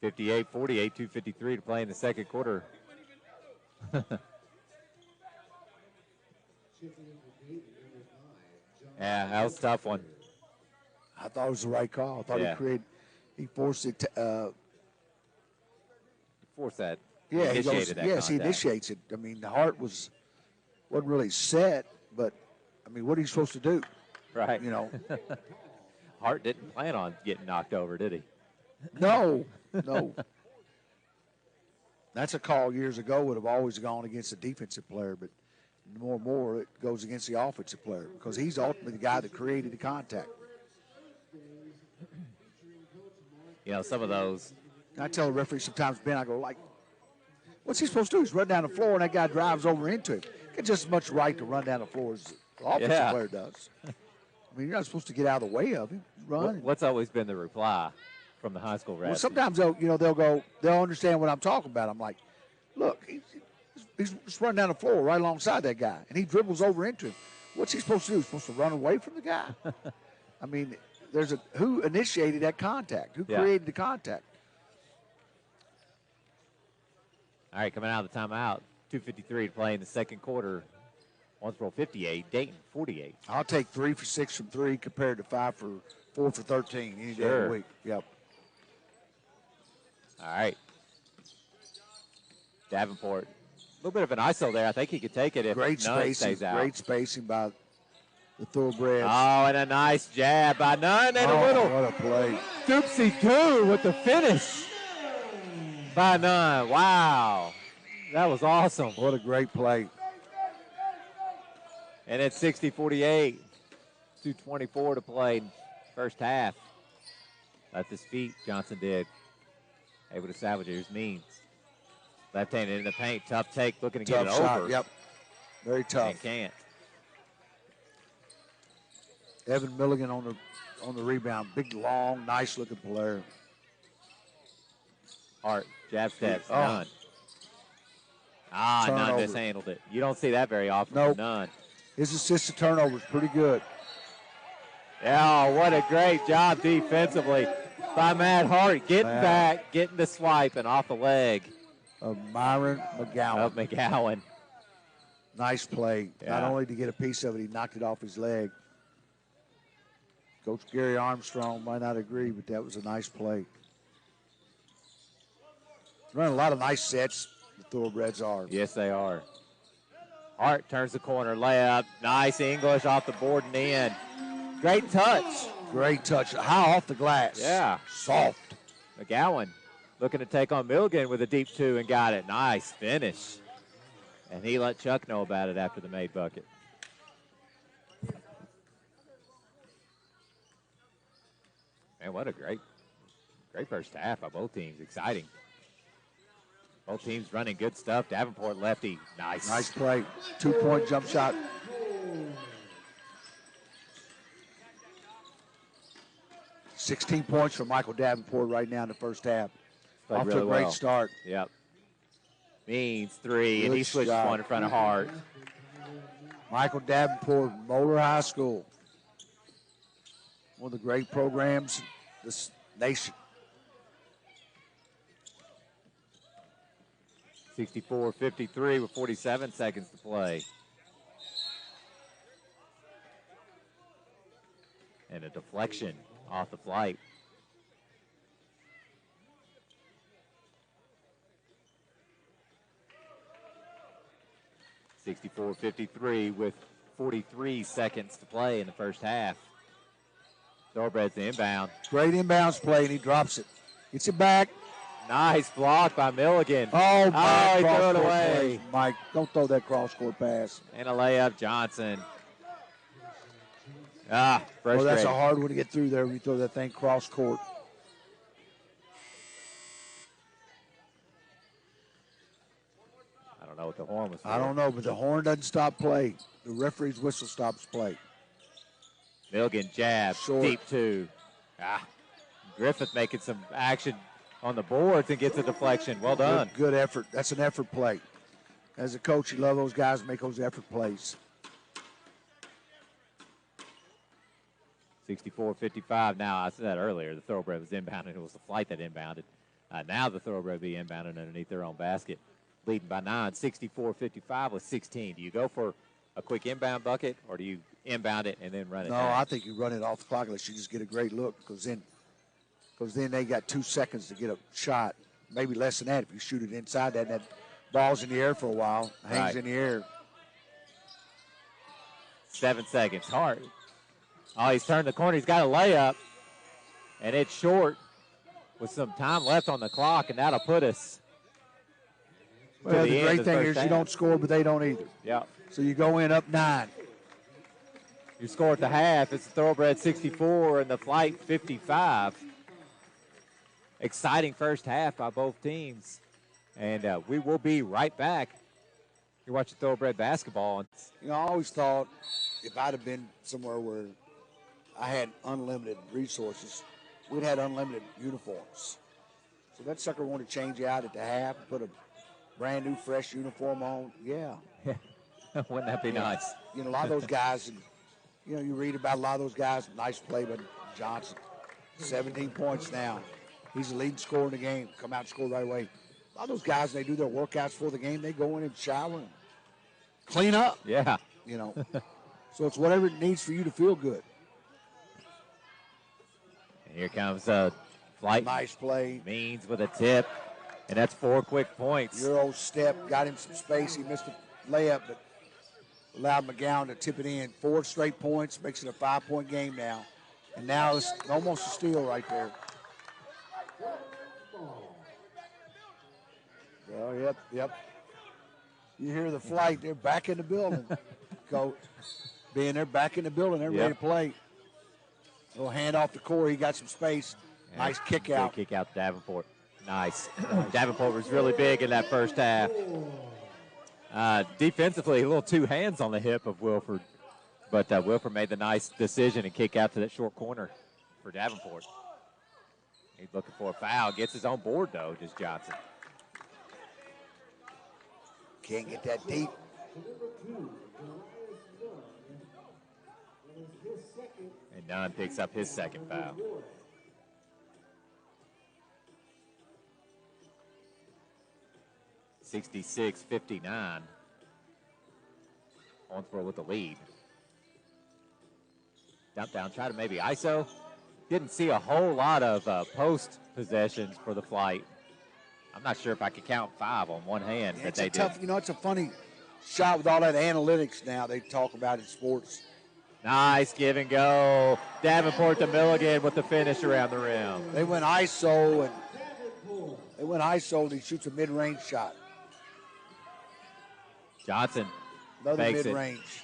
Speaker 1: $58-48, 2:53 to play in the second quarter. Yeah, that was a tough one.
Speaker 3: I thought it was the right call. I thought he forced it to.
Speaker 1: Forced that.
Speaker 3: Yeah,
Speaker 1: he initiated that.
Speaker 3: Yes, he initiates it. I mean, the Hart wasn't really set, but I mean, what are you supposed to do?
Speaker 1: Right. Hart didn't plan on getting knocked over, did he?
Speaker 3: No. That's a call years ago would have always gone against the defensive player, but more and more it goes against the offensive player because he's ultimately the guy that created the contact.
Speaker 1: Some of those.
Speaker 3: I tell the referee sometimes, Ben, I go like, what's he supposed to do? He's run down the floor and that guy drives over into him. He got just as much right to run down the floor as the offensive player does. I mean, you're not supposed to get out of the way of him. Run.
Speaker 1: What's always been the reply from the high school
Speaker 3: Well,
Speaker 1: rats.
Speaker 3: sometimes they'll understand what I'm talking about. I'm like, look, he's just running down the floor right alongside that guy, and he dribbles over into him. What's he supposed to do? He's supposed to run away from the guy? I mean, who initiated that contact? Who created the contact?
Speaker 1: All right, coming out of the timeout, 2:53 to play in the second quarter. Owensboro 58, Dayton 48.
Speaker 3: I'll take 3 for 6 from 3 compared to 4 for 13 any day of the week. Yep.
Speaker 1: All right. Davenport, a little bit of an ISO there. I think he could take it if Nunn stays out.
Speaker 3: Great spacing by the Thoroughbreds.
Speaker 1: Oh, and a nice jab by Nunn, and a little
Speaker 3: what a play.
Speaker 1: doopsie-doo with the finish by Nunn. Wow. That was awesome.
Speaker 3: What a great play.
Speaker 1: And it's 60-48, 2:24 to play first half. Left his feet, Johnson did. Able to salvage it. Here's Means. Left-handed in the paint. Tough take, looking to get it
Speaker 3: shot.
Speaker 1: over.
Speaker 3: Yep. Very tough.
Speaker 1: And can't.
Speaker 3: Evan Milligan on the rebound. Big, long, nice-looking player.
Speaker 1: Hart, jab steps, Nunn. Nunn mishandled it. You don't see that very often from Nunn.
Speaker 3: His assist to turnover is pretty good.
Speaker 1: Yeah, what a great job defensively by Matt Hart. Getting back, getting the swipe, and off the leg
Speaker 3: of Myron
Speaker 1: McGowan.
Speaker 3: Nice play.
Speaker 1: Yeah.
Speaker 3: Not only to get a piece of it, he knocked it off his leg. Coach Gary Armstrong might not agree, but that was a nice play. Running a lot of nice sets, the Thoroughbreds are.
Speaker 1: Yes, they are. Hart turns the corner, layup. Nice English off the board and in. Great touch.
Speaker 3: Great touch. High off the glass.
Speaker 1: Yeah.
Speaker 3: Soft.
Speaker 1: McGowan looking to take on Milligan with a deep two and got it. Nice finish. And he let Chuck know about it after the made bucket. Man, what a great first half by both teams. Exciting. Both teams running good stuff. Davenport lefty. Nice.
Speaker 3: Nice play. 2-point jump shot. $16 points for Michael Davenport right now in the first half. Off to a great start.
Speaker 1: Yep. Means three,
Speaker 3: Good
Speaker 1: and he switches
Speaker 3: shot.
Speaker 1: one in front of Hart.
Speaker 3: Michael Davenport, Moeller High School. One of the great programs in this nation.
Speaker 1: 64-53 with 47 seconds to play. And a deflection off the flight. (64-53) with 43 seconds to play in the first half. Thoroughbreds inbound.
Speaker 3: Great inbounds play, and he drops it. Gets it back.
Speaker 1: Nice block by Milligan.
Speaker 3: Oh,
Speaker 1: he threw it away.
Speaker 3: Mike, don't throw that cross-court pass.
Speaker 1: And a layup, Johnson. Frustrating.
Speaker 3: Well, that's a hard one to get through there when you throw that thing cross-court.
Speaker 1: I don't know what the horn was for.
Speaker 3: I don't know, but the horn doesn't stop play. The referee's whistle stops play.
Speaker 1: Milligan jab,
Speaker 3: Short.
Speaker 1: deep two. Griffith making some action on the boards and gets a deflection. Well done.
Speaker 3: Good effort. That's an effort play. As a coach, you love those guys who make those effort plays.
Speaker 1: 64-55 now. I said that earlier. The Thoroughbred was inbounded. It was the flight that inbounded. Now the Thoroughbred be inbounded underneath their own basket. Leading by 9, 64-55 with 16. Do you go for a quick inbound bucket, or do you inbound it and then run it
Speaker 3: No,
Speaker 1: down?
Speaker 3: I think you run it off the clock unless you just get a great look, because then they got 2 seconds to get a shot. Maybe less than that if you shoot it inside that, and that ball's in the air for a while, hangs in the air.
Speaker 1: 7 seconds. Hart. Oh, he's turned the corner. He's got a layup, and it's short with some time left on the clock, and that'll put us
Speaker 3: Well,
Speaker 1: to
Speaker 3: the
Speaker 1: end
Speaker 3: great
Speaker 1: of the
Speaker 3: thing
Speaker 1: first
Speaker 3: is you
Speaker 1: half.
Speaker 3: don't score, but they don't either.
Speaker 1: Yeah.
Speaker 3: So you go in up 9.
Speaker 1: You score at the half. It's the Thoroughbred 64 and the Flight 55. Exciting first half by both teams. And we will be right back. You're watching Thoroughbred basketball.
Speaker 3: You know, I always thought if I'd have been somewhere where I had unlimited resources, we'd had unlimited uniforms. So that sucker wanted to change out at the half, put a brand new, fresh uniform on. Yeah.
Speaker 1: Wouldn't that be nice?
Speaker 3: You know, a lot of those guys, you know, you read about a lot of those guys. Nice play by Johnson. 17 points now. He's the leading scorer in the game. Come out and score right away. A lot of those guys, they do their workouts for the game. They go in and shower and clean up.
Speaker 1: Yeah.
Speaker 3: You know. So it's whatever it needs for you to feel good.
Speaker 1: And here comes Flight.
Speaker 3: Nice play.
Speaker 1: Means with a tip. And that's 4 quick points.
Speaker 3: Euro step, got him some space. He missed a layup, but allowed McGowan to tip it in. 4 straight points, makes it a 5-point game now. And now it's almost a steal right there. Oh, yep. You hear the Flight, they're back in the building. Coach, being they're back in the building, they're ready to play. Little hand off the core, he got some space. Nice kick out.
Speaker 1: Kick out to Davenport. Nice. Davenport was really big in that first half. Defensively, a little 2 hands on the hip of Wilford. But Wilford made the nice decision and kick out to that short corner for Davenport. He's looking for a foul. Gets his own board, though, just Johnson.
Speaker 3: Can't get that deep.
Speaker 1: And Nunn picks up his second foul. (66-59). Owensboro with the lead. Dump down, try to maybe ISO. Didn't see a whole lot of post possessions for the Flight. I'm not sure if I could count 5 on one hand, but they did.
Speaker 3: You know, it's a funny shot with all that analytics now they talk about in sports.
Speaker 1: Nice give and go. Davenport to Milligan with the finish around the rim.
Speaker 3: They went ISO and he shoots a mid-range shot.
Speaker 1: Johnson
Speaker 3: Another
Speaker 1: fakes
Speaker 3: mid-range.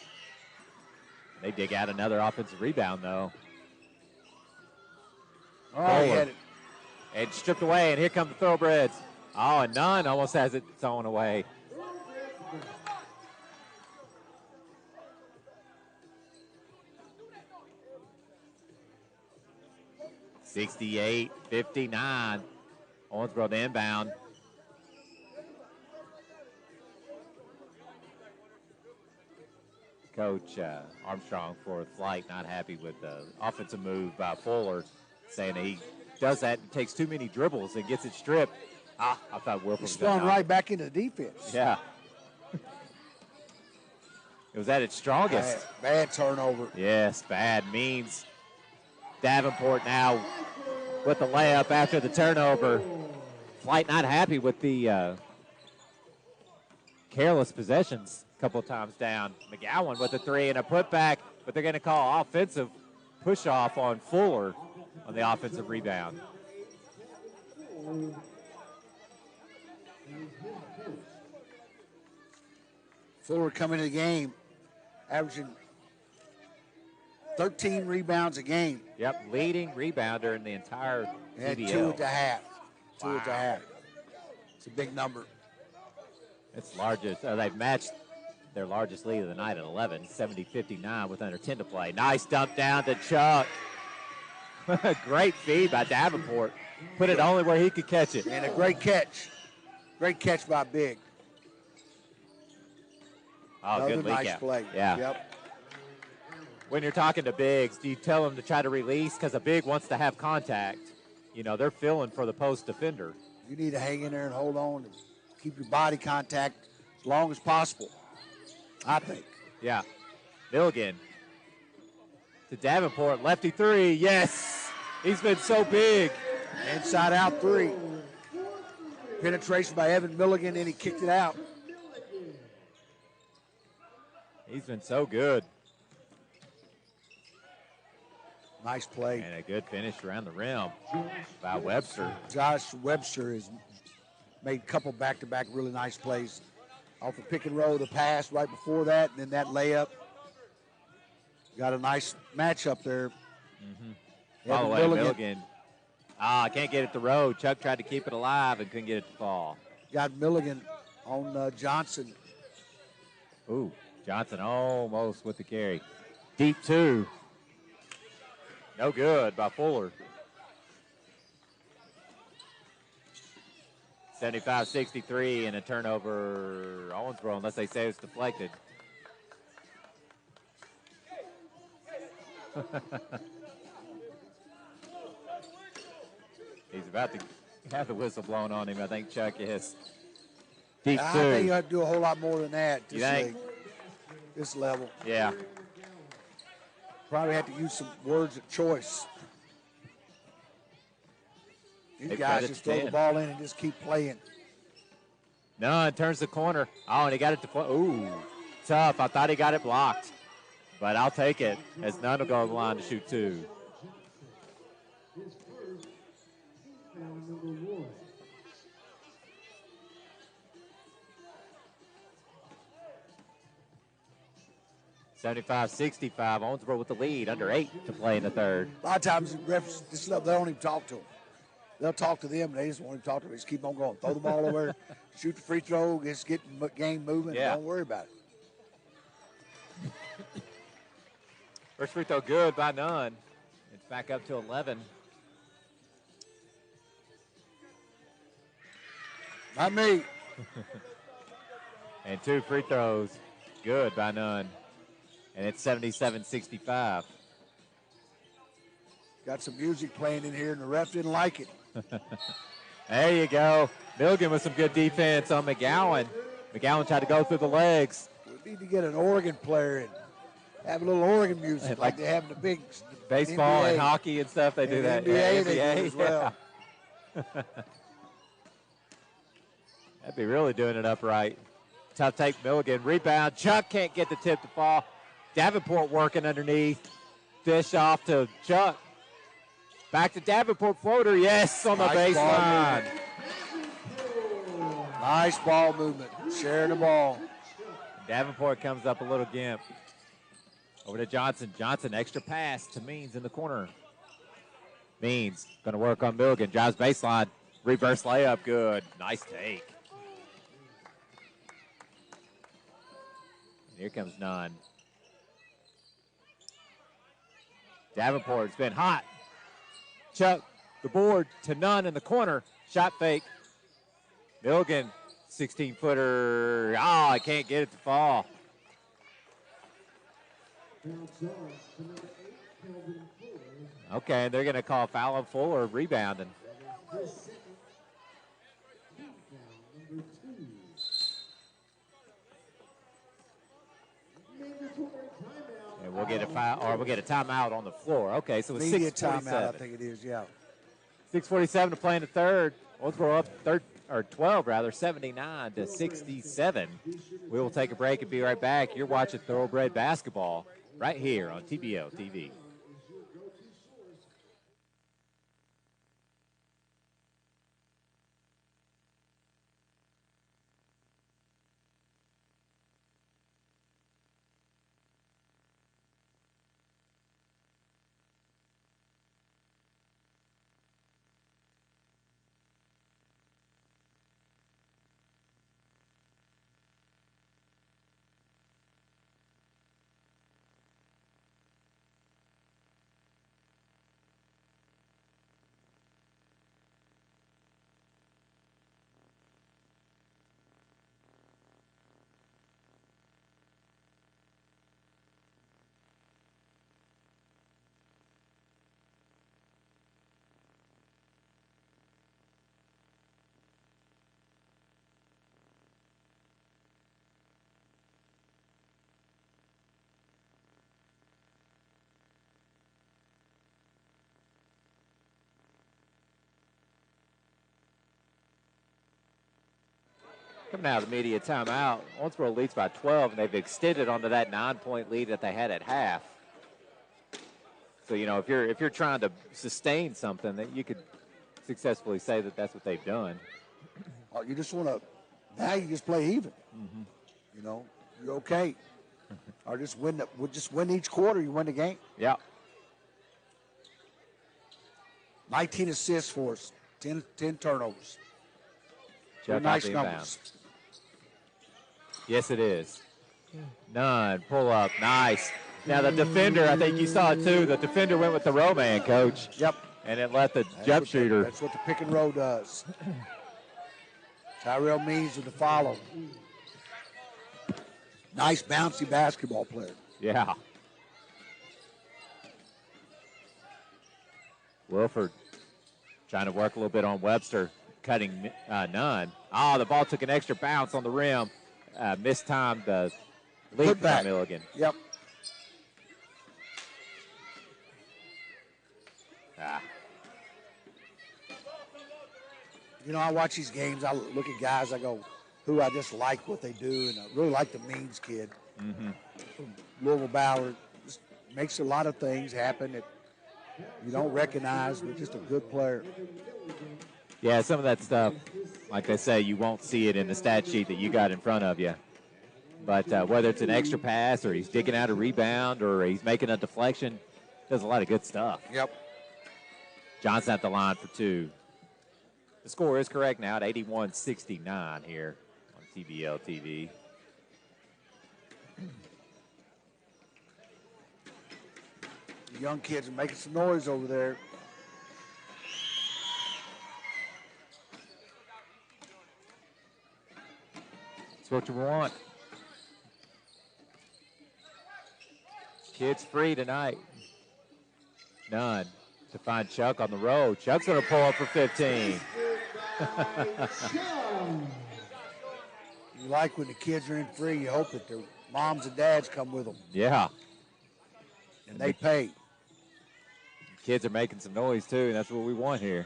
Speaker 1: They dig out another offensive rebound, though.
Speaker 3: Oh, he had it.
Speaker 1: And stripped away, and here come the Thoroughbreds. Oh, and Nunn almost has it thrown away. (68-59). Owensboro to inbound. Coach Armstrong for Flight not happy with the offensive move by Fuller, saying he does that and takes too many dribbles and gets it stripped. I thought Wilford was
Speaker 3: spun right back into the defense.
Speaker 1: Yeah. It was at its strongest.
Speaker 3: Bad turnover.
Speaker 1: Yes, bad. Means Davenport now with the layup after the turnover. Flight not happy with the careless possessions a couple times down. McGowan with the 3 and a putback, but they're going to call offensive push-off on Fuller on the offensive rebound.
Speaker 3: Fuller coming to the game, averaging 13 rebounds a game.
Speaker 1: Yep, leading rebounder in the entire
Speaker 3: Had
Speaker 1: TBL.
Speaker 3: 2 at the half.
Speaker 1: Wow.
Speaker 3: 2 at the half. It's a big number.
Speaker 1: It's largest. They've matched their largest lead of the night at 11, 70-59 with under 10 to play. Nice dump down to Chuck. Great feed by Davenport. Put it only where he could catch it.
Speaker 3: And a great catch. Great catch by Big.
Speaker 1: Oh,
Speaker 3: Another
Speaker 1: good leak
Speaker 3: nice
Speaker 1: out.
Speaker 3: play.
Speaker 1: Yeah.
Speaker 3: Yep.
Speaker 1: When you're talking to bigs, do you tell them to try to release? Because a big wants to have contact. You know, they're filling for the post defender.
Speaker 3: You need to hang in there and hold on and keep your body contact as long as possible, I think.
Speaker 1: Yeah. Milligan to Davenport. Lefty 3. Yes. He's been so big.
Speaker 3: Inside out 3. Penetration by Evan Milligan, and he kicked it out.
Speaker 1: He's been so good.
Speaker 3: Nice play.
Speaker 1: And a good finish around the rim by Webster.
Speaker 3: Josh Webster has made a couple back-to-back really nice plays. Off the pick and roll, the pass right before that, and then that layup. Got a nice matchup there.
Speaker 1: By the way, Milligan. Can't get it to road. Chuck tried to keep it alive and couldn't get it to fall.
Speaker 3: Got Milligan on Johnson.
Speaker 1: Ooh, Johnson almost with the carry. Deep 2. No good by Fuller. 75-63 and a turnover Owensboro, unless they say it's deflected. He's about to have the whistle blown on him. I think Chuck is. Deep
Speaker 3: I
Speaker 1: two.
Speaker 3: think you have to do a whole lot more than that.
Speaker 1: You think?
Speaker 3: This level.
Speaker 1: Yeah.
Speaker 3: Probably have to use some words of choice. These guys just throw the ball in and just keep playing.
Speaker 1: Nunn turns the corner. Oh, and he got it to ooh, tough. I thought he got it blocked, but I'll take it as Nunn will go to the line to shoot two. (75-65). Owensboro with the lead, under 8 to play in the third.
Speaker 3: A lot of times, refs, this level, they don't even talk to them. They'll talk to them, and they just won't even talk to them. Just keep on going. Throw the ball over, shoot the free throw, just get the game moving. Yeah. Don't worry about it.
Speaker 1: First free throw good by Nunn. It's back up to 11.
Speaker 3: Not me.
Speaker 1: And 2 free throws good by Nunn. And it's 77-65.
Speaker 3: Got some music playing in here, and the ref didn't like it.
Speaker 1: There you go. Milligan with some good defense on McGowan. McGowan tried to go through the legs.
Speaker 3: We need to get an Oregon player and have a little Oregon music like they have in the big
Speaker 1: baseball
Speaker 3: NBA.
Speaker 1: And hockey and stuff. They do that.
Speaker 3: NBA,
Speaker 1: yeah,
Speaker 3: they do as well.
Speaker 1: That'd be really doing it upright. Tough take, Milligan. Rebound. Chuck can't get the tip to fall. Davenport working underneath. Dish off to Chuck. Back to Davenport floater. Yes, on the baseline.
Speaker 3: Nice ball movement. Sharing the ball.
Speaker 1: Davenport comes up a little gimp. Over to Johnson. Johnson, extra pass to Means in the corner. Means going to work on Milligan. Drives baseline. Reverse layup. Good. Nice take. And here comes Nunn. Davenport's been hot. Chuck, the board to Nunn in the corner. Shot fake. Milligan, 16-footer. Oh, I can't get it to fall. Okay, they're going to call foul on Fuller rebounding. And we'll get a foul, or we'll get a timeout on the floor. Okay, so it's 6:47.
Speaker 3: Timeout, I think it is, yeah.
Speaker 1: 6:47 to play in the third. Owensboro up 12 rather, 79-67. We will take a break and be right back. You're watching Thoroughbred basketball right here on TBL TV. Coming out of the media timeout, Owensboro leads by 12, and they've extended onto that 9-point lead that they had at half. So, you know, if you're trying to sustain something, that you could successfully say that that's what they've done.
Speaker 3: Oh, you just want to, now you just play even.
Speaker 1: Mm-hmm.
Speaker 3: You know, you're okay. Or just win each quarter, you win the game.
Speaker 1: Yeah.
Speaker 3: 19 assists for us, 10 turnovers.
Speaker 1: Nice numbers. Yes, it is. Nunn, pull up, nice. Now the defender, I think you saw it too. The defender went with the row man, Coach.
Speaker 3: Yep.
Speaker 1: And it let the jump shooter.
Speaker 3: That's what the pick and roll does. Tyrell Means with the follow. Nice bouncy basketball player.
Speaker 1: Yeah. Wilford trying to work a little bit on Webster, cutting none. Oh, the ball took an extra bounce on the rim. Mistimed the leap by Milligan.
Speaker 3: Yep. You know, I watch these games. I look at guys. I go, who I just like what they do, and I really like the Means kid from Louisville Ballard. Just makes a lot of things happen that you don't recognize, but just a good player.
Speaker 1: Yeah, some of that stuff, like I say, you won't see it in the stat sheet that you got in front of you. But whether it's an extra pass or he's digging out a rebound or he's making a deflection, does a lot of good stuff.
Speaker 3: Yep.
Speaker 1: Johnson at the line for two. The score is correct now at 81-69 here on TBL TV.
Speaker 3: The young kids are making some noise over there.
Speaker 1: That's what you want. Kids free tonight. None to find Chuck on the road. Chuck's going to pull up for 15.
Speaker 3: You like when the kids are in free, you hope that their moms and dads come with them.
Speaker 1: Yeah.
Speaker 3: And they pay.
Speaker 1: Kids are making some noise, too, and that's what we want here.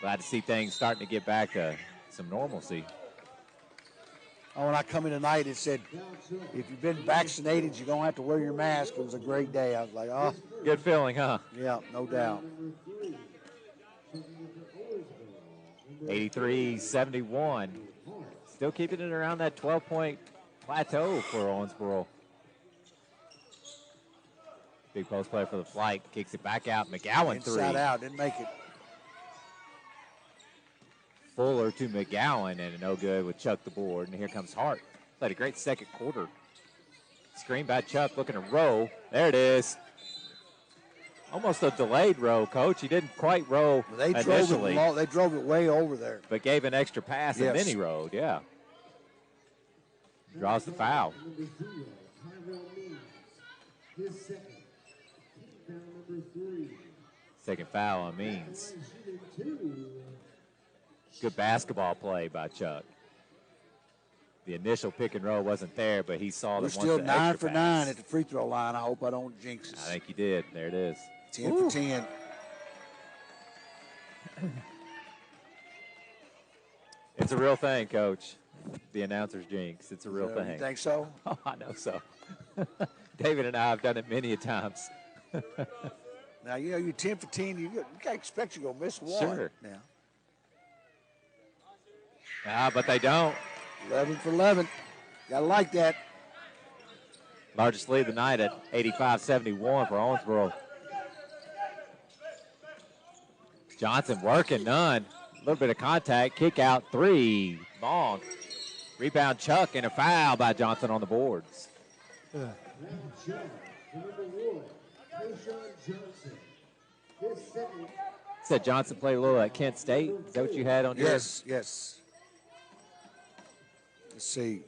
Speaker 1: Glad to see things starting to get back to some normalcy.
Speaker 3: Oh, when I come in tonight, it said, if you've been vaccinated, you don't have to wear your mask. It was a great day. I was like, oh.
Speaker 1: Good feeling, huh?
Speaker 3: Yeah, no doubt.
Speaker 1: 83-71. Still keeping it around that 12-point plateau for Owensboro. Big post play for the flight. Kicks it back out. McGowan
Speaker 3: Inside
Speaker 1: three.
Speaker 3: out. Didn't make it.
Speaker 1: Fuller to McGowan, and no good with Chuck the board. And here comes Hart. Played a great second quarter. Screen by Chuck, looking to row. There it is. Almost a delayed row, Coach. He didn't quite row initially.
Speaker 3: They drove it way over there.
Speaker 1: But gave an extra pass, and then he rowed, yeah. Draws the foul. Second foul on Means. Good basketball play by Chuck. The initial pick and roll wasn't there, but he saw that once the extra pass.
Speaker 3: We're still 9 for 9 at the free throw line. I hope I don't jinx us.
Speaker 1: I think you did. There it is.
Speaker 3: 10 for 10.
Speaker 1: It's a real thing, Coach. The announcer's jinx. It's a real thing.
Speaker 3: You think so?
Speaker 1: Oh, I know so. David and I have done it many a times.
Speaker 3: Now, you know, you're 10 for 10. You can't expect you're going to miss one.
Speaker 1: Sure.
Speaker 3: Now.
Speaker 1: But they don't.
Speaker 3: 11 for 11. Got to like that.
Speaker 1: Largest lead of the night at 85-71 for Owensboro. Johnson working, none. A little bit of contact. Kick out, three. Long. Rebound Chuck and a foul by Johnson on the boards. Said Johnson played a little at Kent State. Is that what you had on your?
Speaker 3: Yes. Let's see.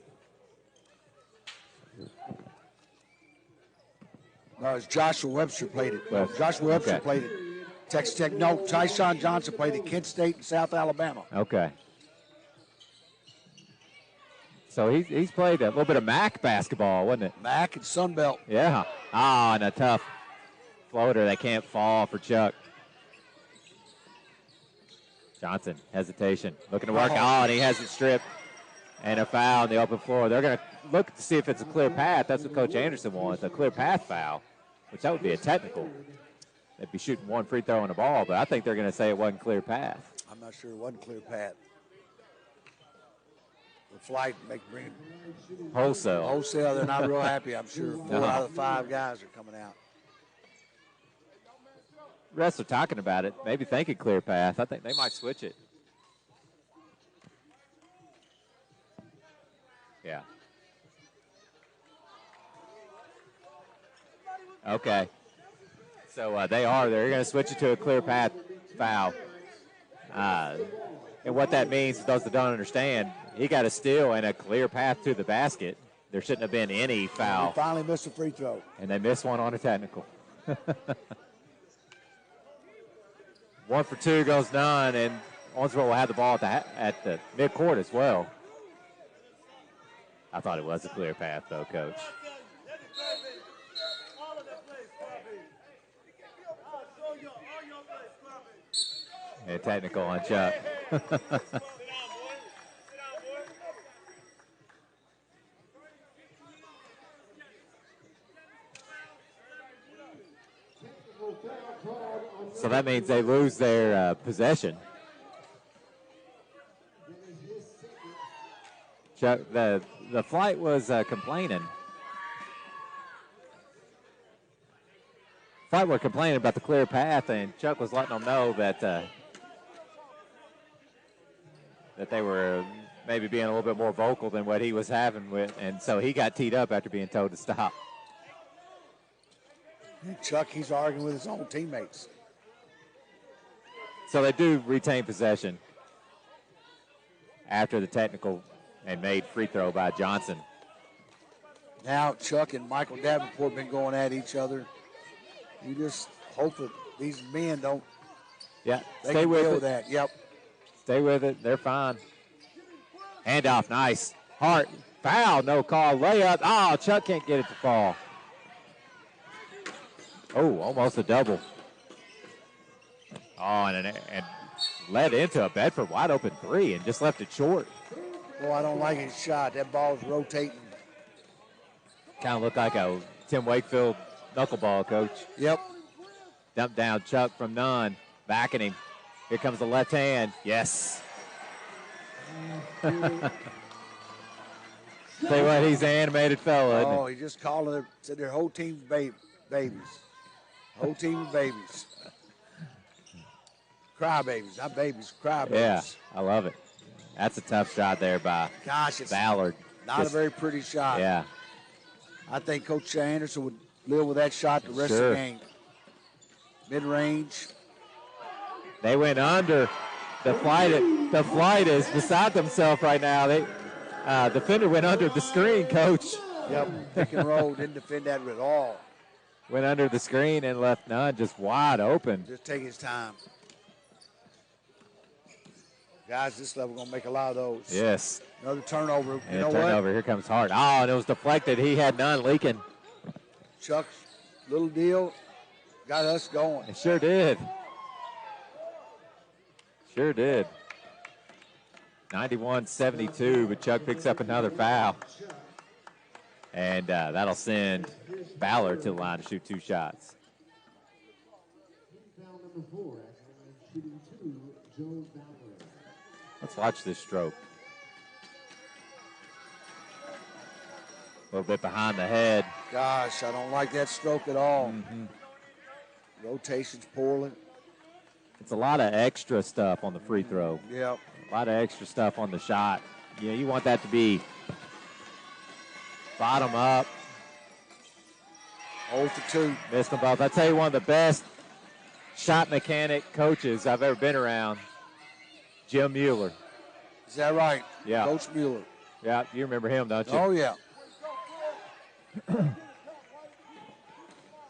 Speaker 3: No, it's Joshua Webster played it. Joshua Webster played it. Texas Tech. No, Tyshawn Johnson played at Kent State in South Alabama.
Speaker 1: Okay. So he's played a little bit of MAC basketball, wasn't it?
Speaker 3: MAC and Sunbelt.
Speaker 1: Yeah. Ah, and a tough floater that can't fall for Chuck. Johnson, hesitation, looking to work. And he has it stripped. And a foul on the open floor. They're going to look to see if it's a clear path. That's what Coach Anderson wants, a clear path foul, which that would be a technical. They'd be shooting one free throw on the ball, but I think they're going to say it wasn't clear path.
Speaker 3: I'm not sure it wasn't clear path. The flight bring
Speaker 1: wholesale.
Speaker 3: Wholesale, they're not real happy, I'm sure. 4 out of the 5 guys are coming out.
Speaker 1: The rest are talking about it, maybe thinking clear path. I think they might switch it. Yeah. Okay. So they're going to switch it to a clear path foul. And what that means, for those that don't understand, he got a steal and a clear path to the basket. There shouldn't have been any foul.
Speaker 3: He finally missed a free throw.
Speaker 1: And they missed one on a technical. 1 for 2 goes none, and Owensboro will have the ball at the midcourt as well. I thought it was a clear path, though, Coach. And technical on Chuck. So that means they lose their possession. Chuck, the flight was complaining. Flight were complaining about the clear path, and Chuck was letting them know that that they were maybe being a little bit more vocal than what he was having with, and so he got teed up after being told to stop.
Speaker 3: And Chuck, he's arguing with his own teammates.
Speaker 1: So they do retain possession after the technical and made free throw by Johnson.
Speaker 3: Now Chuck and Michael Davenport been going at each other. You just hope that these men don't.
Speaker 1: Yeah,
Speaker 3: They
Speaker 1: stay
Speaker 3: can
Speaker 1: with
Speaker 3: deal
Speaker 1: it.
Speaker 3: with that. Yep.
Speaker 1: Stay with it. They're fine. Handoff, nice. Hart, foul, no call. Layup. Oh, Chuck can't get it to fall. Oh, almost a double. Oh, and led into a Bedford wide open three and just left it short.
Speaker 3: Oh, I don't like his shot. That ball's rotating.
Speaker 1: Kind of looked like a Tim Wakefield knuckleball, Coach.
Speaker 3: Yep.
Speaker 1: Dump down Chuck from none. Backing him. Here comes the left hand. Yes. Say what, he's an animated fella, isn't
Speaker 3: Oh, he just calling it. Said their whole team's babies. Whole team of babies. Crybabies, not babies, crybabies.
Speaker 1: Yeah, I love it. That's a tough shot there by
Speaker 3: It's
Speaker 1: Ballard.
Speaker 3: not a very pretty shot.
Speaker 1: Yeah.
Speaker 3: I think Coach Anderson would live with that shot the rest of the game. Mid-range.
Speaker 1: They went under. The flight is beside themselves right now. Defender went under the screen, Coach.
Speaker 3: Yep, pick and roll, didn't defend that at all.
Speaker 1: Went under the screen and left none just wide open.
Speaker 3: Just take his time. Guys, this level going to make a lot of those.
Speaker 1: Yes.
Speaker 3: Another turnover.
Speaker 1: And a turnover. Here comes Hart. Oh, and it was deflected. He had none leaking.
Speaker 3: Chuck's little deal got us going.
Speaker 1: It sure did. Sure did. 91-72, but Chuck picks up another foul. And that'll send Ballard to the line to shoot 2 shots.
Speaker 2: Foul number 4, shooting 2, Joe Ballard.
Speaker 1: Let's watch this stroke. A little bit behind the head.
Speaker 3: Gosh, I don't like that stroke at all.
Speaker 1: Mm-hmm.
Speaker 3: Rotations poorly.
Speaker 1: It's a lot of extra stuff on the free throw.
Speaker 3: Yep.
Speaker 1: A lot of extra stuff on the shot. You know, you want that to be bottom up.
Speaker 3: 0 for 2.
Speaker 1: Missed them both. I tell you, one of the best shot mechanic coaches I've ever been around, Jim Mueller.
Speaker 3: Is that right?
Speaker 1: Yeah.
Speaker 3: Coach Mueller.
Speaker 1: Yeah, you remember him, don't you?
Speaker 3: Oh, yeah.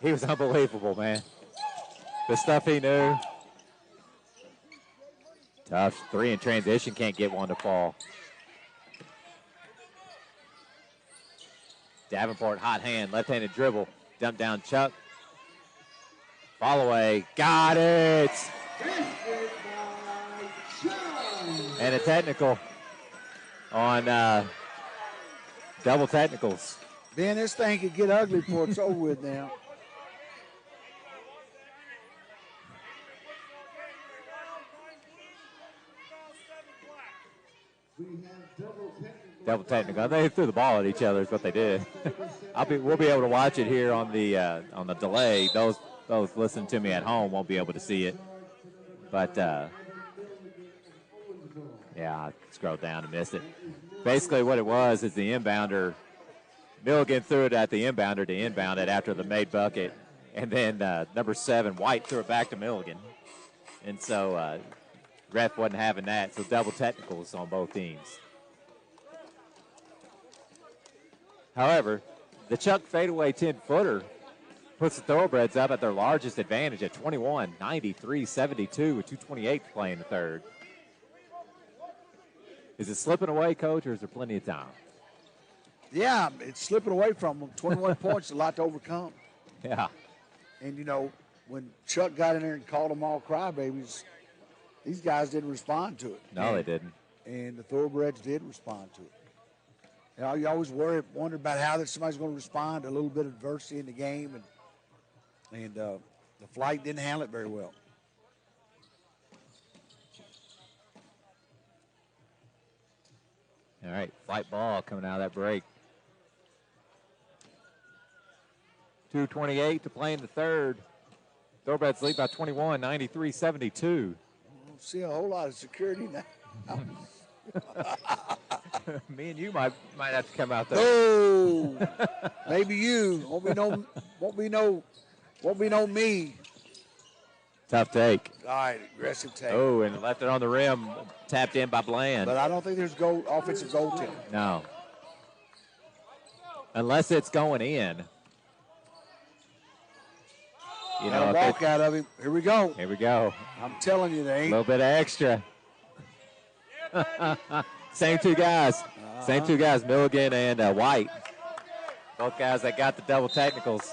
Speaker 1: He was unbelievable, man. The stuff he knew. Tough. 3 in transition, can't get one to fall. Davenport, hot hand, left-handed dribble. Dump down Chuck. Fall away. Got it. And a technical on double technicals.
Speaker 3: Ben, this thing could get ugly before it's over with now.
Speaker 1: Double technical. They threw the ball at each other is what they did. We'll be able to watch it here on the delay. Those listening to me at home won't be able to see it. But yeah, I scrolled down and missed it. Basically what it was is the inbounder, Milligan threw it at the inbounder to inbound it after the made bucket. And then number 7, White, threw it back to Milligan. And so Ref wasn't having that, so double technicals on both teams. However, the Chuck fadeaway 10-footer puts the Thoroughbreds up at their largest advantage at 21, 93-72 with 2:28 to play in the third. Is it slipping away, Coach, or is there plenty of time?
Speaker 3: Yeah, it's slipping away from them. 21 points, a lot to overcome.
Speaker 1: Yeah.
Speaker 3: And, you know, when Chuck got in there and called them all crybabies, these guys didn't respond to it.
Speaker 1: No, they didn't.
Speaker 3: And the Thoroughbreds did respond to it. You know, you always wonder about how that somebody's going to respond to a little bit of adversity in the game, and the Flight didn't handle it very well.
Speaker 1: All right, Flight ball coming out of that break. 2:28 to play in the third. Thoroughbreds lead by 21, 93-72.
Speaker 3: I don't see a whole lot of security now.
Speaker 1: Me and you might have to come out there.
Speaker 3: No, maybe you. Won't be no me.
Speaker 1: Tough take.
Speaker 3: All right, aggressive take.
Speaker 1: Oh, and left it on the rim, tapped in by Bland.
Speaker 3: But I don't think there's offensive goaltending.
Speaker 1: No. Unless it's going in. You know,
Speaker 3: a walk out of him. Here we go.
Speaker 1: Here we go.
Speaker 3: I'm telling you, there ain't.
Speaker 1: A little bit of extra. Same two guys. Same two guys, Milligan and White. Both guys that got the double technicals.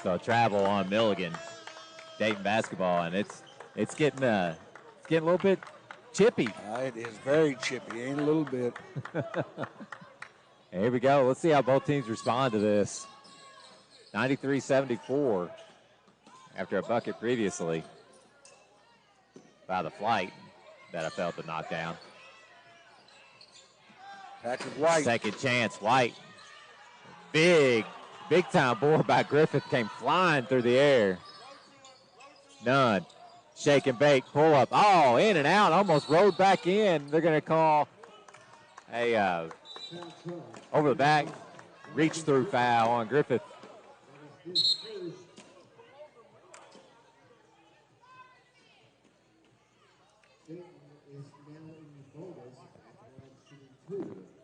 Speaker 1: So travel on Milligan, Dayton basketball, and it's getting a little bit chippy.
Speaker 3: It is very chippy, ain't a little bit.
Speaker 1: Here we go. Let's see how both teams respond to this. 93-74 after a bucket previously by the Flight that I failed to knock down.
Speaker 3: Patrick White.
Speaker 1: Second chance, White. Big time board by Griffith came flying through the air. None. Shake and bake, pull up. Oh, in and out, almost rode back in. They're going to call a over the back reach through foul on Griffith.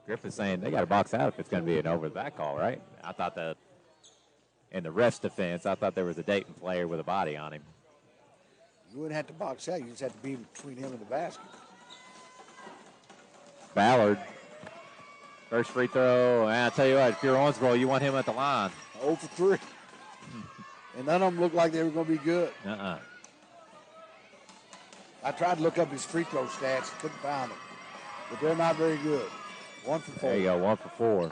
Speaker 1: Griffith saying they got to box out if it's going to be an over the back call, right? I thought that in the ref's defense, I thought there was a Dayton player with a body on him.
Speaker 3: You wouldn't have to box out. You just have to be between him and the basket.
Speaker 1: Ballard. First free throw. And I'll tell you what, if you're Owensboro, you want him at the line.
Speaker 3: 0 for 3. And none of them looked like they were going to be good. I tried to look up his free throw stats. Couldn't find them. But they're not very good. 1 for 4.
Speaker 1: There you go, 1 for 4.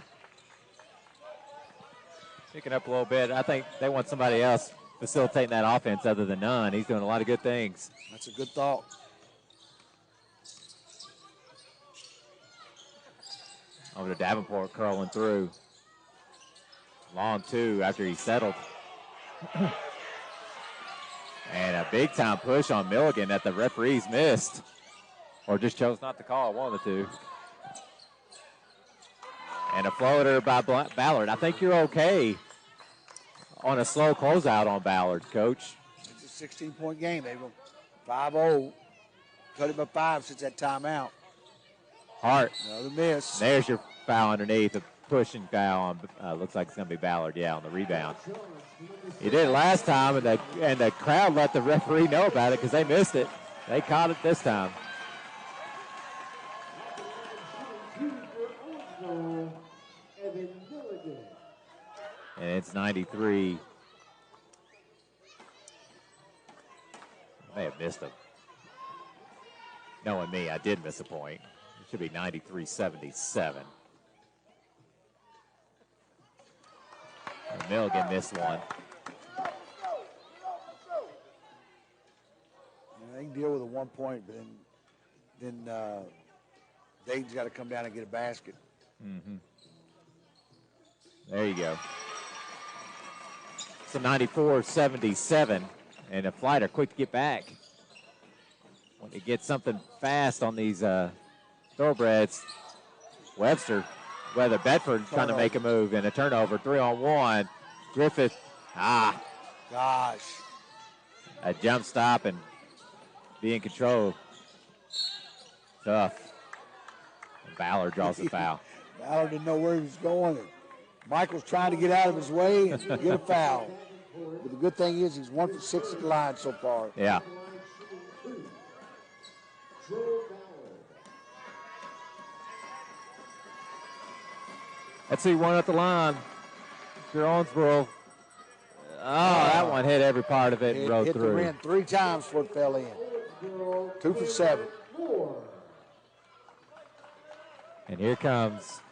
Speaker 1: Picking up a little bit. I think they want somebody else facilitating that offense other than Nunn. He's doing a lot of good things.
Speaker 3: That's a good thought.
Speaker 1: Over to Davenport, curling through. Long two after he settled. And a big-time push on Milligan that the referees missed. Or just chose not to call, one of the two. And a floater by Ballard. I think you're okay on a slow closeout on Ballard, Coach.
Speaker 3: It's a 16-point game. They were 5-0. Cut it by 5 since that timeout.
Speaker 1: Hart.
Speaker 3: Another miss.
Speaker 1: There's your foul underneath. A pushing foul on, looks like it's going to be Ballard, yeah, on the rebound. He did it last time, and the crowd let the referee know about it because they missed it. They caught it this time. And it's 93. I may have missed a. Knowing me, I did miss a point. It should be 93-77. And Milligan missed one.
Speaker 3: They can deal with a 1 point, but then Dayton's got to come down and get a basket.
Speaker 1: Mm-hmm. There you go. So 94-77, and the Flight are quick to get back. Want to get something fast on these Thoroughbreds. Webster whether Bedford trying to make a move and a turnover, 3-on-1. Griffith,
Speaker 3: Gosh.
Speaker 1: a jump stop and be in control. Tough. And Ballard draws the foul.
Speaker 3: Ballard didn't know where he was going. And Michael's trying to get out of his way and get a foul. But the good thing is he's 1 for 6 at the line so far.
Speaker 1: Yeah. Let's see one at the line. For Owensboro. That one hit every part of it and rode
Speaker 3: hit
Speaker 1: through.
Speaker 3: Hit the rim 3 times before it fell in. 2 for 7.
Speaker 1: And here comes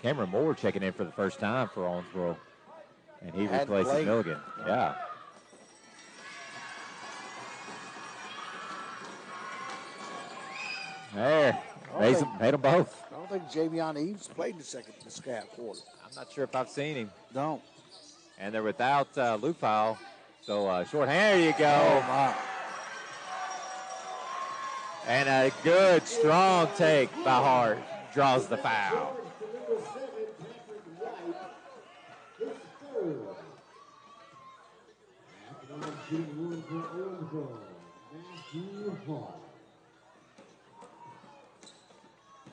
Speaker 1: Cameron Moore checking in for the first time for Owensboro. And he replaces Milligan. Yeah. There. Made them both.
Speaker 3: I don't think Javion Eves played in the half quarter.
Speaker 1: I'm not sure if I've seen him.
Speaker 3: No.
Speaker 1: And they're without Lufau. So short hand. There you go.
Speaker 3: Oh, my.
Speaker 1: And a good, strong take by Hart draws the foul.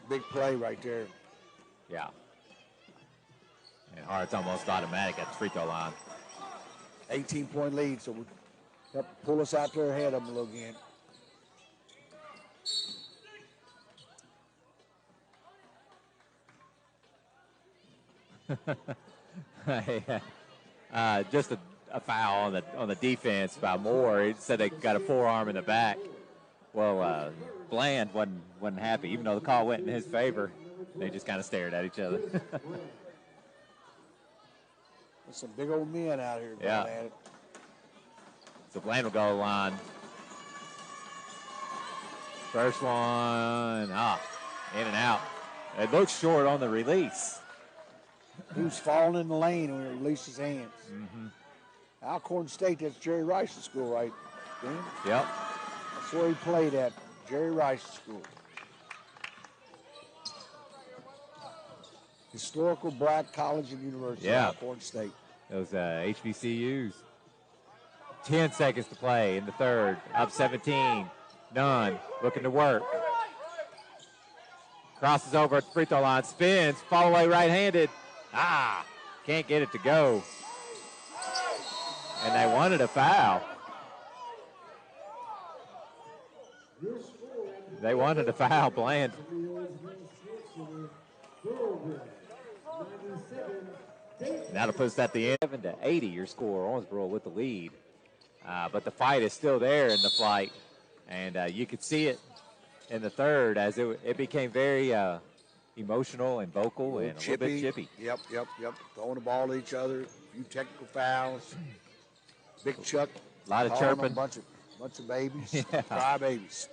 Speaker 3: Big play right there.
Speaker 1: Yeah. And Hart's almost automatic at the free throw line.
Speaker 3: 18-point lead, so we have to pull us out there ahead of them a little again.
Speaker 1: Just a foul on the defense by Moore. He said they got a forearm in the back. Well, Bland wasn't happy, even though the call went in his favor. They just kind of stared at each other.
Speaker 3: There's some big old men out here going at it.
Speaker 1: So Bland will go to the line. First one, in and out. It looks short on the release.
Speaker 3: He was falling in the lane when he released his hands.
Speaker 1: Mm-hmm.
Speaker 3: Alcorn State, that's Jerry Rice's school, right, Dan?
Speaker 1: Yep.
Speaker 3: That's where he played at, Jerry Rice's school. Historical Black College and University, Alcorn State.
Speaker 1: Those HBCUs. 10 seconds to play in the third. Up 17. Nunn looking to work. Crosses over at the free throw line. Spins. Fall away right-handed. Can't get it to go. And they wanted a foul. They wanted a foul, Bland. And that'll put us at the end. 7-80, your score. Owensboro with the lead. But the fight is still there in the flight. And you could see it in the third as it became very emotional and vocal and a little bit chippy.
Speaker 3: Yep. Throwing the ball at each other. A few technical fouls. Big Chuck.
Speaker 1: A lot of chirping.
Speaker 3: A bunch of babies. Cry babies.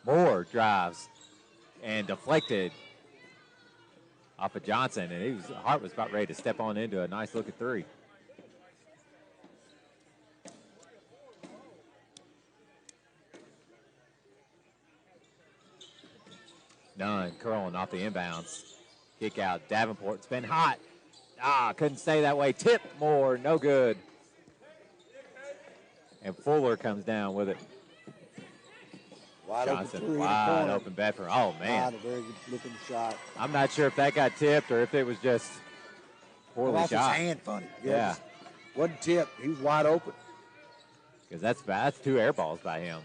Speaker 1: Moore drives and deflected off of Johnson. And Hart was about ready to step on into a nice looking three. Nunn curling off the inbounds. Kick out. Davenport. It's been hot. Couldn't stay that way. Tip Moore. No good. And Fuller comes down with it. Wide open Bedford. Oh, man.
Speaker 3: A very good looking shot.
Speaker 1: I'm not sure if that got tipped or if it was just poorly shot.
Speaker 3: Off his hand funny.
Speaker 1: Yeah.
Speaker 3: Wasn't tipped. He was wide open.
Speaker 1: Because that's 2 air balls by him.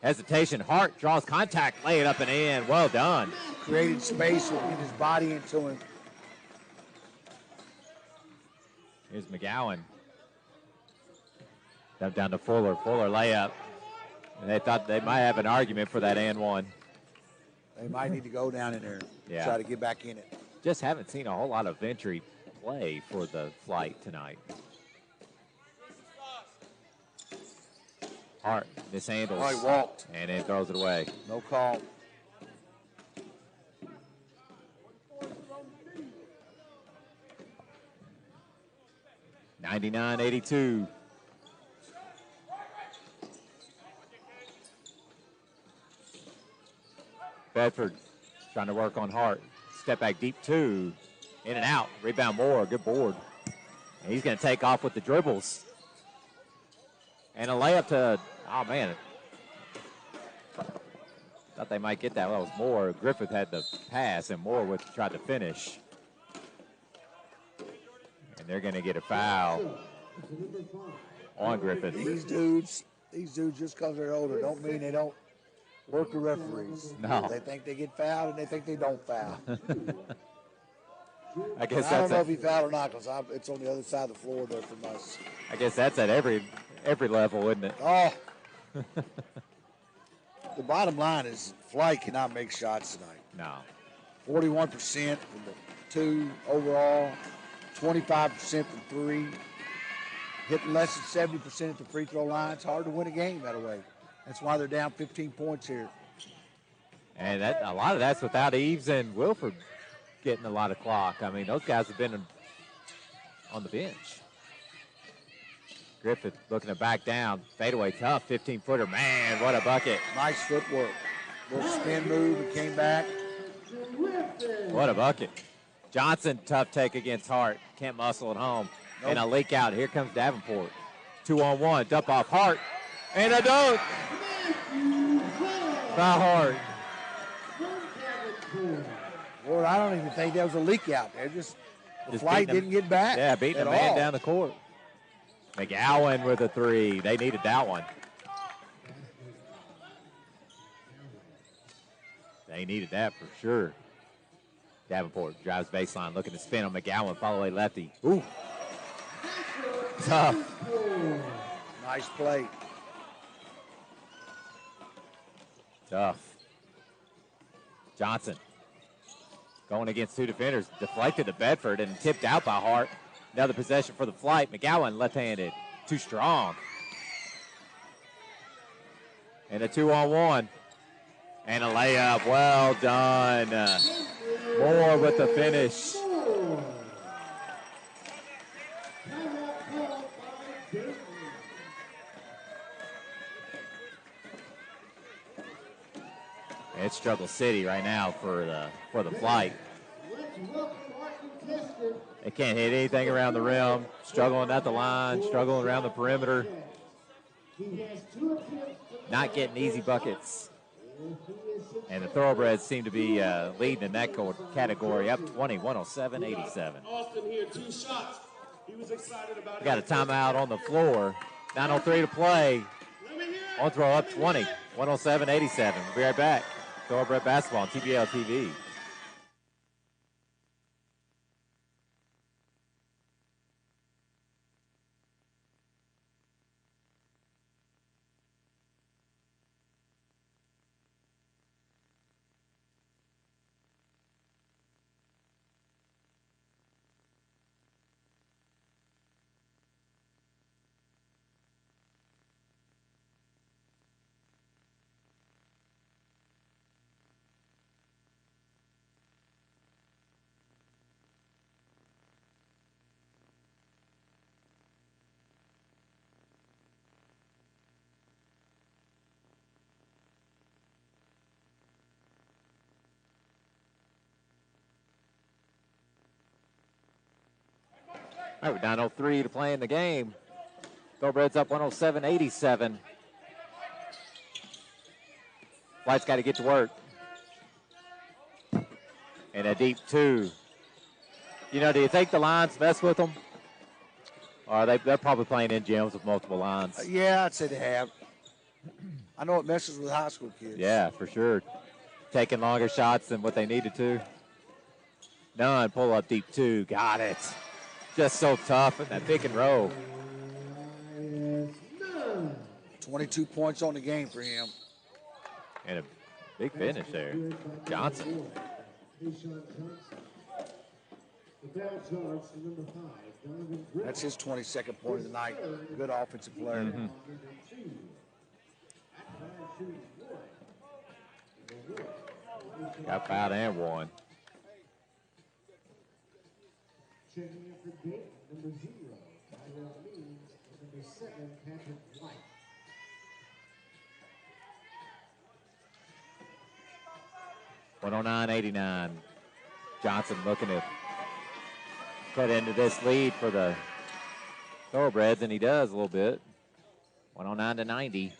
Speaker 1: Hesitation. Hart draws contact. Lay it up and in. Well done.
Speaker 3: Created space to get his body into him.
Speaker 1: Here's McGowan. Down to Fuller. Fuller layup. And they thought they might have an argument for that and one.
Speaker 3: They might need to go down in there and try to get back in it.
Speaker 1: Just haven't seen a whole lot of entry play for the flight tonight. Hart mishandles.
Speaker 3: Oh, he walked.
Speaker 1: And then throws it away.
Speaker 3: No call.
Speaker 1: $99-82. Bedford trying to work on Hart. Step back deep 2. In and out. Rebound Moore. Good board. And he's going to take off with the dribbles. And a layup to, oh, man. Thought they might get that. Well, that was Moore. Griffith had the pass, and Moore tried to finish. And they're going to get a foul on Griffith.
Speaker 3: These dudes, just because they're older, don't mean they don't work the referees.
Speaker 1: No.
Speaker 3: They think they get fouled, and they think they don't foul.
Speaker 1: I guess
Speaker 3: I don't know if he fouled or not, because it's on the other side of the floor there from us.
Speaker 1: I guess that's at every level, isn't it?
Speaker 3: Oh. The bottom line is Flight cannot make shots tonight.
Speaker 1: No.
Speaker 3: 41% from the 2 overall, 25% from 3. Hitting less than 70% at the free throw line. It's hard to win a game that way. That's why they're down 15 points here.
Speaker 1: And a lot of that's without Eves and Wilford getting a lot of clock. I mean, those guys have been on the bench. Griffith looking to back down. Fadeaway tough, 15-footer. Man, what a bucket.
Speaker 3: Nice footwork. Little spin move and came back.
Speaker 1: What a bucket. Johnson, tough take against Hart. Can't muscle it home. Nope. And a leak out. Here comes Davenport. 2-on-1. Dump off Hart. And a dunk. By Hart.
Speaker 3: Lord, I don't even think there was a leak out there. Just Flight didn't get back.
Speaker 1: Yeah, beating a man down the court. McGowan with a 3. They needed that one. They needed that for sure. Davenport drives baseline, looking to spin on McGowan, follow away lefty. Ooh. Tough.
Speaker 3: Nice play.
Speaker 1: Tough. Johnson going against 2 defenders. Deflected to Bedford and tipped out by Hart. Another possession for the Flight. McGowan left-handed. Too strong. And a 2-on-1. And a layup. Well done. Moore with the finish. It's Struggle City right now for the Flight. They can't hit anything around the rim. Struggling at the line, struggling around the perimeter. Not getting easy buckets. And the Thoroughbreds seem to be leading in that category, up 20, 107-87.
Speaker 4: Austin here, 2 shots. He was excited about it.
Speaker 1: We got a timeout on the floor. 9:03 to play. On throw up 20, 107-87. We'll be right back. Thoroughbred basketball on TBL TV. All right, we're down 0-3 to play in the game. Thoroughbreds up 107-87. Flight's got to get to work. And a deep 2. You know, do you think the lines mess with them? Or they're probably playing in gyms with multiple lines?
Speaker 3: Yeah, I'd say they have. I know it messes with high school kids.
Speaker 1: Yeah, for sure. Taking longer shots than what they needed to. None, pull up deep 2. Got it. Just so tough in that pick and roll.
Speaker 3: 22 points on the game for him.
Speaker 1: And a big finish there. Johnson.
Speaker 3: That's his 22nd point of the night. Good offensive player.
Speaker 1: Mm-hmm. Got fouled and won.
Speaker 2: Checking in for Dayton, number 0. Tyrell Means, number 7, Patrick White.
Speaker 1: $109.89. Johnson looking to cut into this lead for the Thoroughbreds, and he does a little bit. 109 to 90.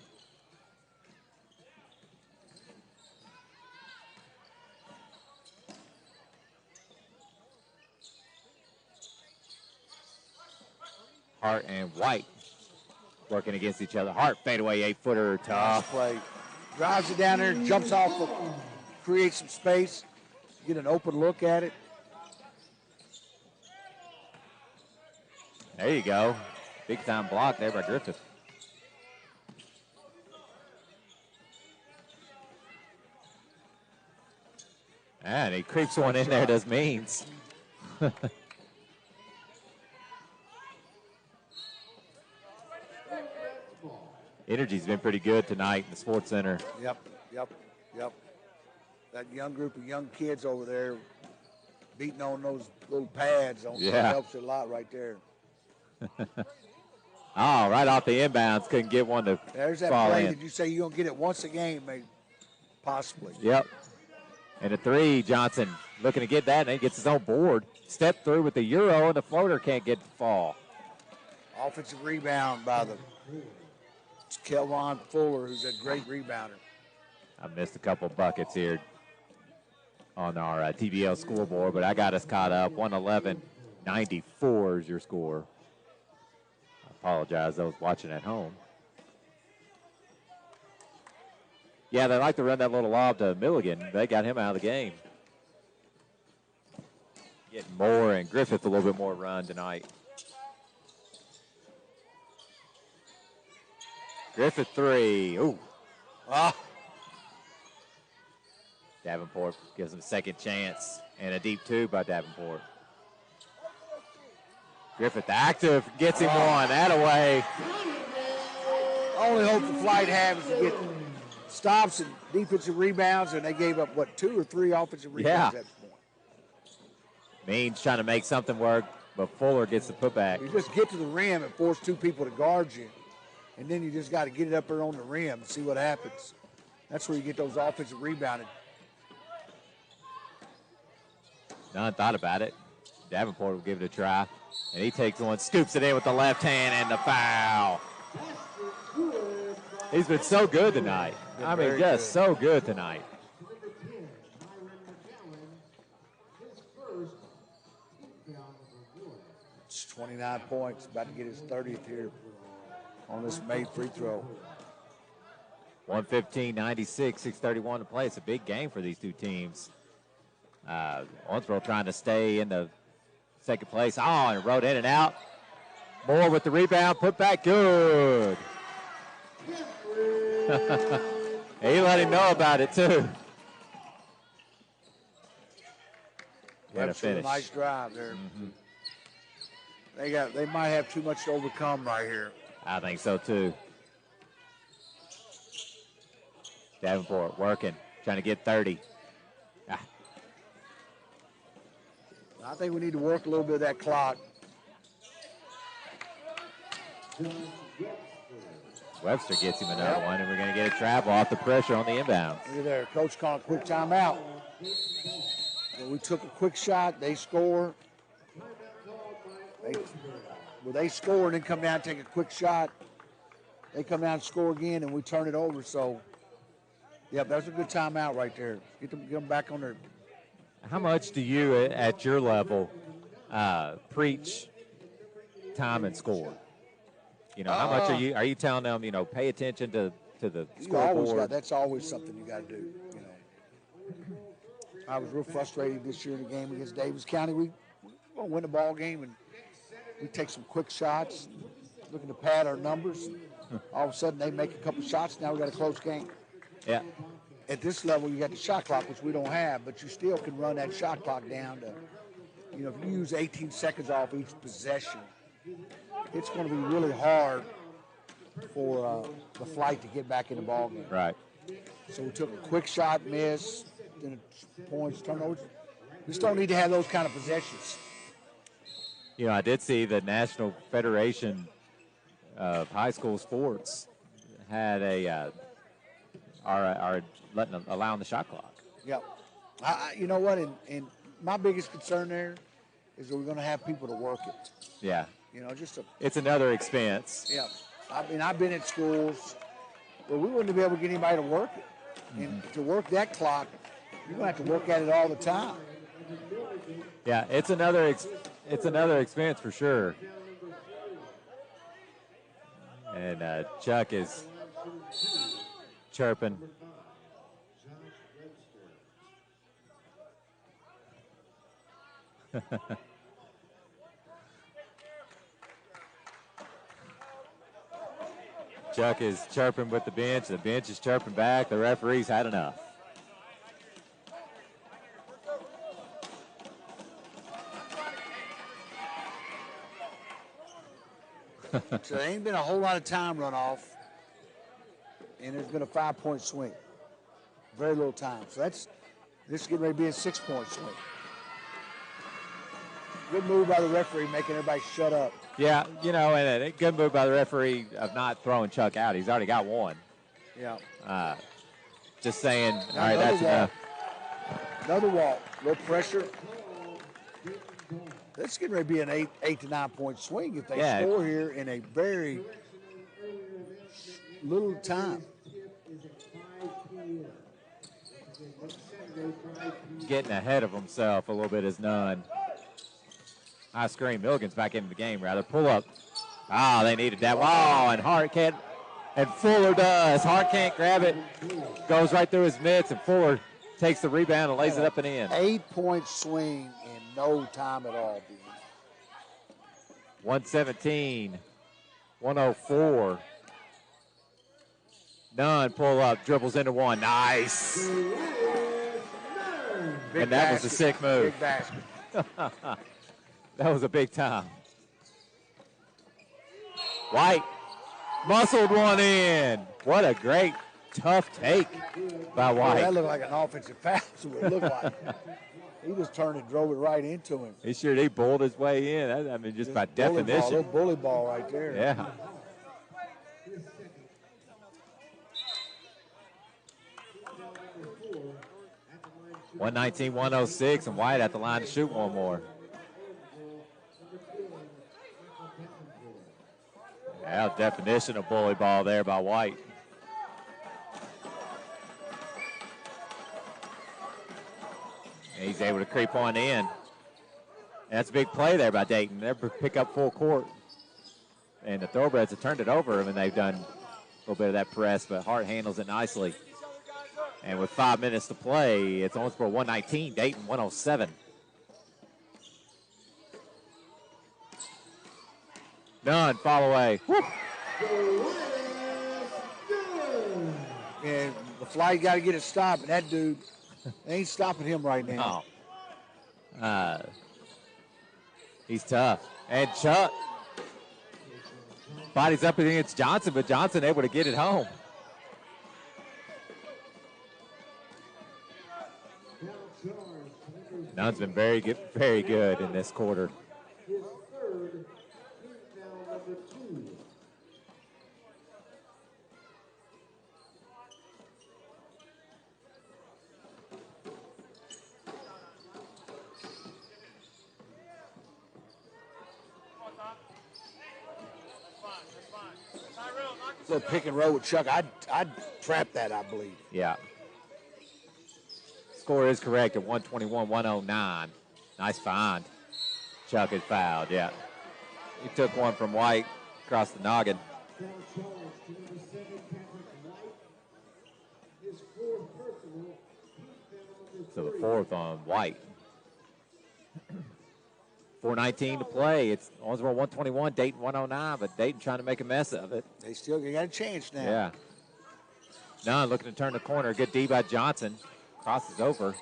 Speaker 1: Hart and White working against each other. Hart fadeaway 8-footer, tough.
Speaker 3: Play. Drives it down there, jumps off, creates some space, get an open look at it.
Speaker 1: There you go. Big time block there by Griffith. And he creeps one in there, does Means. Energy's been pretty good tonight in the Sports Center.
Speaker 3: Yep. That young group of young kids over there beating on those little pads helps a lot right there.
Speaker 1: Oh, right off the inbounds, couldn't get one to
Speaker 3: There's that
Speaker 1: fall
Speaker 3: play
Speaker 1: in.
Speaker 3: that you say you're going to get it once a game, maybe, possibly.
Speaker 1: Yep. And a three, Johnson looking to get that, and he gets his own board. Step through with the Euro, and the floater can't get to fall.
Speaker 3: Offensive rebound by the Kelvon Fuller, who's a great rebounder.
Speaker 1: I missed a couple buckets here on our TBL scoreboard, but I got us caught up. 111-94 is your score. I apologize, those watching at home. Yeah, they like to run that little lob to Milligan. They got him out of the game. Getting Moore and Griffith a little bit more run tonight. Griffith three. Ooh.
Speaker 3: Ah.
Speaker 1: Davenport gives him a second chance. And a deep two by Davenport. Griffith active, gets him one. That away.
Speaker 3: Only hope the Flight have is to get stops and defensive rebounds, and they gave up, 2 or 3 offensive rebounds at this point.
Speaker 1: Means trying to make something work, but Fuller gets the putback.
Speaker 3: You just get to the rim and force 2 people to guard you, and then you just got to get it up there on the rim and see what happens. That's where you get those offensive rebounding.
Speaker 1: None thought about it. Davenport will give it a try, and he takes one, scoops it in with the left hand, and the foul. He's been so good tonight. I mean, just so good tonight.
Speaker 3: It's 29 points, about to get his 30th here on this made free throw.
Speaker 1: 115-96, 6:31 to play. It's a big game for these two teams. Owensboro trying to stay in the second place. Oh, and rode in and out. Moore with the rebound, put back, good. He let him know about it too.
Speaker 3: That's a nice drive there. They might have too much to overcome right here.
Speaker 1: I think so too. Davenport working, trying to get 30.
Speaker 3: I think we need to work a little bit of that clock.
Speaker 1: Webster gets him another one, and we're going to get a travel off the pressure on the inbound.
Speaker 3: Look at there. Coach calling a quick timeout. So we took a quick shot. They score. They score and then come down and take a quick shot. They come down and score again, and we turn it over. So, yep, that's a good timeout right there. Get them back on their.
Speaker 1: How much do you, at your level, preach time and score? You know, how much are you telling them, pay attention to the scoreboard?
Speaker 3: That's always something you got to do, I was real frustrated this year in the game against Davis County. We're going to win the ball game, and we take some quick shots, looking to pad our numbers. All of a sudden, they make a couple shots. Now we got a close game.
Speaker 1: Yeah.
Speaker 3: At this level, you got the shot clock, which we don't have, but you still can run that shot clock down to, if you use 18 seconds off each possession, it's going to be really hard for the Flight to get back in the ball game.
Speaker 1: Right.
Speaker 3: So we took a quick shot, miss, then points, turnovers. We just don't need to have those kind of possessions.
Speaker 1: I did see the National Federation of High School Sports had are allowing the shot clock.
Speaker 3: Yeah. You know what? And my biggest concern there is that we're going to have people to work it.
Speaker 1: Yeah.
Speaker 3: You know,
Speaker 1: it's another expense.
Speaker 3: Yeah. I mean, I've been at schools where we wouldn't be able to get anybody to work it. And to work that clock, you're going to have to work at it all the time.
Speaker 1: Yeah, it's another expense for sure. And Chuck is chirping. Chuck is chirping with the bench. The bench is chirping back. The referee's had enough.
Speaker 3: So there ain't been a whole lot of time run off, and there's been a 5-point swing. Very little time. So this is getting ready to be a 6-point swing. Good move by the referee, making everybody shut up.
Speaker 1: Yeah, you know, and a good move by the referee of not throwing Chuck out. He's already got one.
Speaker 3: Yeah.
Speaker 1: Just saying,
Speaker 3: Now
Speaker 1: all right, that's enough.
Speaker 3: Another walk. Little pressure. That's getting ready to be an 8 to 9 point swing if they score here in a very little time.
Speaker 1: Getting ahead of himself a little bit is none. High screen. Milligan's back into the game, rather. Pull up. Ah, they needed that. Wow, and Hart can't. And Fuller does. Hart can't grab it. Goes right through his mitts, and Fuller takes the rebound and lays it up and in.
Speaker 3: 8-point swing in no time at all, dude.
Speaker 1: 117, 104. Nunn pull up, dribbles into one. Nice. And that was a sick move.
Speaker 3: Big basket.
Speaker 1: That was a big time. White muscled one in. What a great, tough take by White.
Speaker 3: That looked like an offensive foul, so it looked like. He just turned and drove it right into him.
Speaker 1: He sure did bowled his way in. I mean, just by definition.
Speaker 3: A little bully ball right there.
Speaker 1: Yeah. $119, 106, and White at the line to shoot one more. Yeah, definition of bully ball there by White. And he's able to creep on in. And that's a big play there by Dayton. They pick up full court. And the Thoroughbreds have turned it over, and they've done a little bit of that press, but Hart handles it nicely. And with 5 minutes to play, it's Owensboro 119, Dayton 107. Nunn, fall away. Woo.
Speaker 3: And the fly got to get it stopped, and that dude ain't stopping him right now.
Speaker 1: No. He's tough. And Chuck bodies up against Johnson, but Johnson able to get it home. Nunn's been very good in this quarter.
Speaker 2: His third, now number 2.
Speaker 3: Little pick and roll with Chuck. I'd trap that, I believe.
Speaker 1: Yeah. Score is correct at 121, 109. Nice find. Chuck had fouled, yeah. He took one from White across the noggin. So the fourth on White. 4:19 to play. It's Owensboro 121, Dayton 109, but Dayton trying to make a mess of it.
Speaker 3: They got a chance now.
Speaker 1: Yeah. Nunn looking to turn the corner. Good D by Johnson. Crosses over.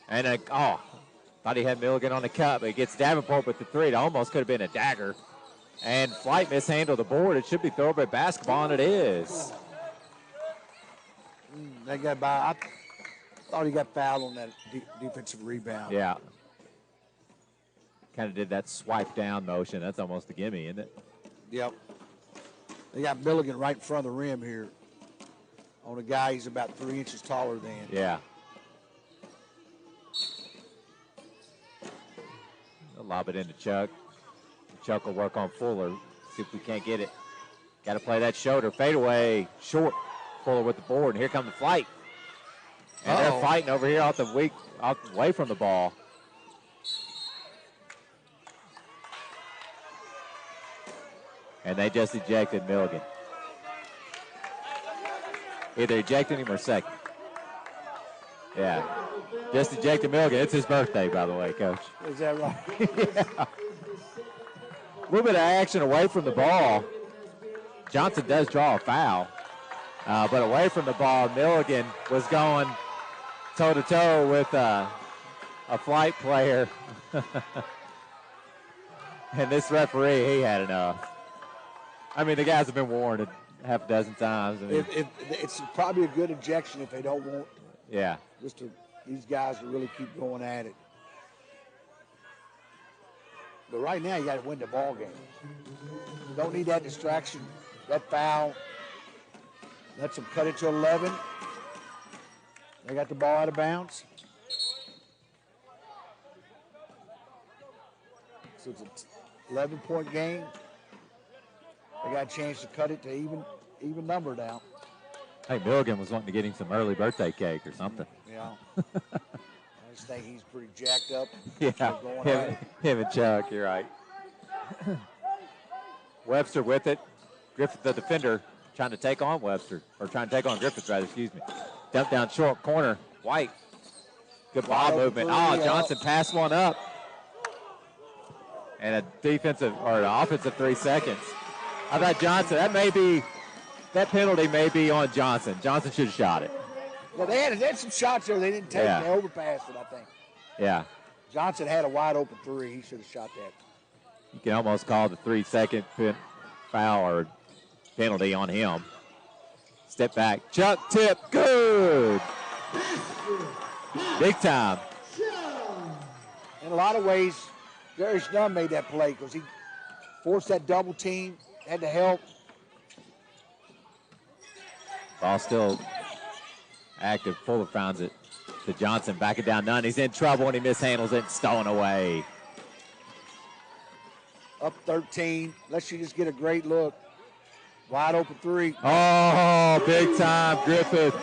Speaker 1: And, thought he had Milligan on the cut, but he gets Davenport with the three. It almost could have been a dagger. And Flight mishandled the board. It should be Thoroughbred basketball, and it is.
Speaker 3: They got by. I thought he got fouled on that defensive rebound.
Speaker 1: Yeah. Kind of did that swipe down motion. That's almost a gimme, isn't it?
Speaker 3: Yep. They got Milligan right in front of the rim here on a guy he's about 3 inches taller than.
Speaker 1: Yeah. Lob it into Chuck. Chuck will work on Fuller. See if we can't get it. Got to play that shoulder. Fadeaway. Short. Fuller with the board. And here comes the flight. And they're fighting over here away from the ball. And they just ejected Milligan. Either ejected him or second. Yeah. Just ejected Milligan. It's his birthday, by the way, Coach.
Speaker 3: Is that right?
Speaker 1: Yeah. A little bit of action away from the ball. Johnson does draw a foul. But away from the ball, Milligan was going toe-to-toe with a flight player. And this referee, he had enough. I mean, the guys have been warned half a dozen times. I mean,
Speaker 3: It's probably a good ejection if they don't want
Speaker 1: yeah.
Speaker 3: these guys to really keep going at it. But right now, you got to win the ball game. You don't need that distraction, that foul. Lets them cut it to 11. They got the ball out of bounds. So it's an 11-point game. They got a chance to cut it to even number now.
Speaker 1: Hey, Milligan was wanting to get him some early birthday cake or something.
Speaker 3: Yeah. I just think he's pretty jacked up.
Speaker 1: Yeah, him and Chuck, you're right. Webster with it. Griffith, the defender, trying to take on Webster, or trying to take on Griffith, rather, excuse me. Dump down short corner. White. Good ball movement. Johnson passed one up. And a defensive, or an offensive 3 seconds. I thought Johnson, that penalty may be on Johnson. Johnson should have shot it.
Speaker 3: Well, they had some shots there they didn't take.
Speaker 1: Yeah.
Speaker 3: They overpassed it, I think.
Speaker 1: Yeah.
Speaker 3: Johnson had a wide open three. He should have shot that.
Speaker 1: You can almost call the 3-second foul or penalty on him. Step back. Chuck tip. Good. Big time.
Speaker 3: In a lot of ways, Darius Nunn made that play because he forced that double team, had to help.
Speaker 1: Ball still active. Fuller finds it to Johnson. Back it down. Nunn. He's in trouble and he mishandles it. Stolen away.
Speaker 3: Up 13. Let's you just get a great look. Wide open three.
Speaker 1: Oh, big time, Griffith.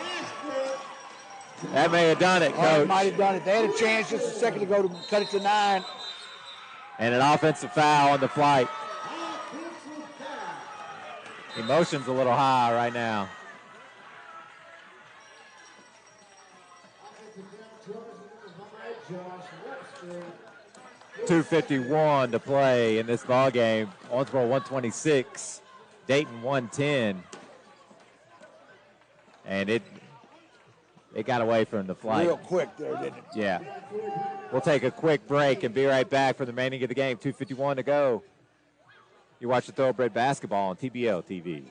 Speaker 1: That may have done it, Coach.
Speaker 3: Might have done it. They had a chance just a second ago to cut it to 9.
Speaker 1: And an offensive foul on the flight. Emotion's a little high right now. .251 to play in this ball game. Owensboro 126, Dayton 110. And it got away from the flight.
Speaker 3: Real quick there, didn't it?
Speaker 1: Yeah. We'll take a quick break and be right back for the remaining of the game. 2:51 to go. You watch the Thoroughbred basketball on TBL TV.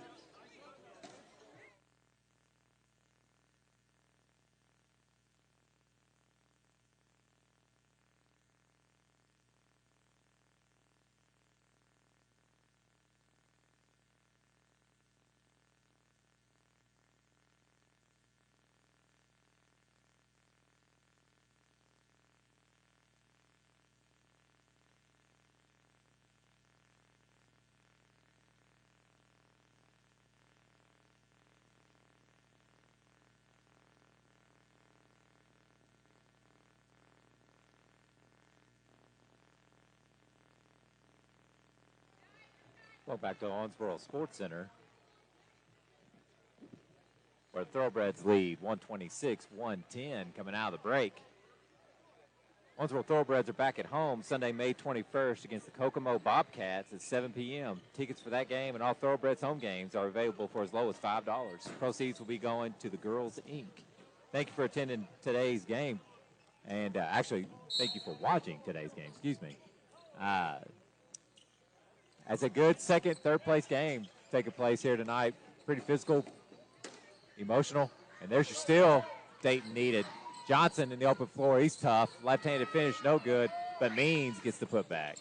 Speaker 1: Well, back to Owensboro Sports Center, where the Thoroughbreds lead 126-110 coming out of the break. Owensboro Thoroughbreds are back at home Sunday, May 21st against the Kokomo Bobcats at 7 p.m. Tickets for that game and all Thoroughbreds home games are available for as low as $5. Proceeds will be going to the Girls Inc. Thank you for attending today's game. And actually, thank you for watching today's game. Excuse me. As a good second, third place game taking place here tonight. Pretty physical, emotional, and there's your steal Dayton needed. Johnson in the open floor, he's tough. Left-handed finish, no good, but Means gets the putback.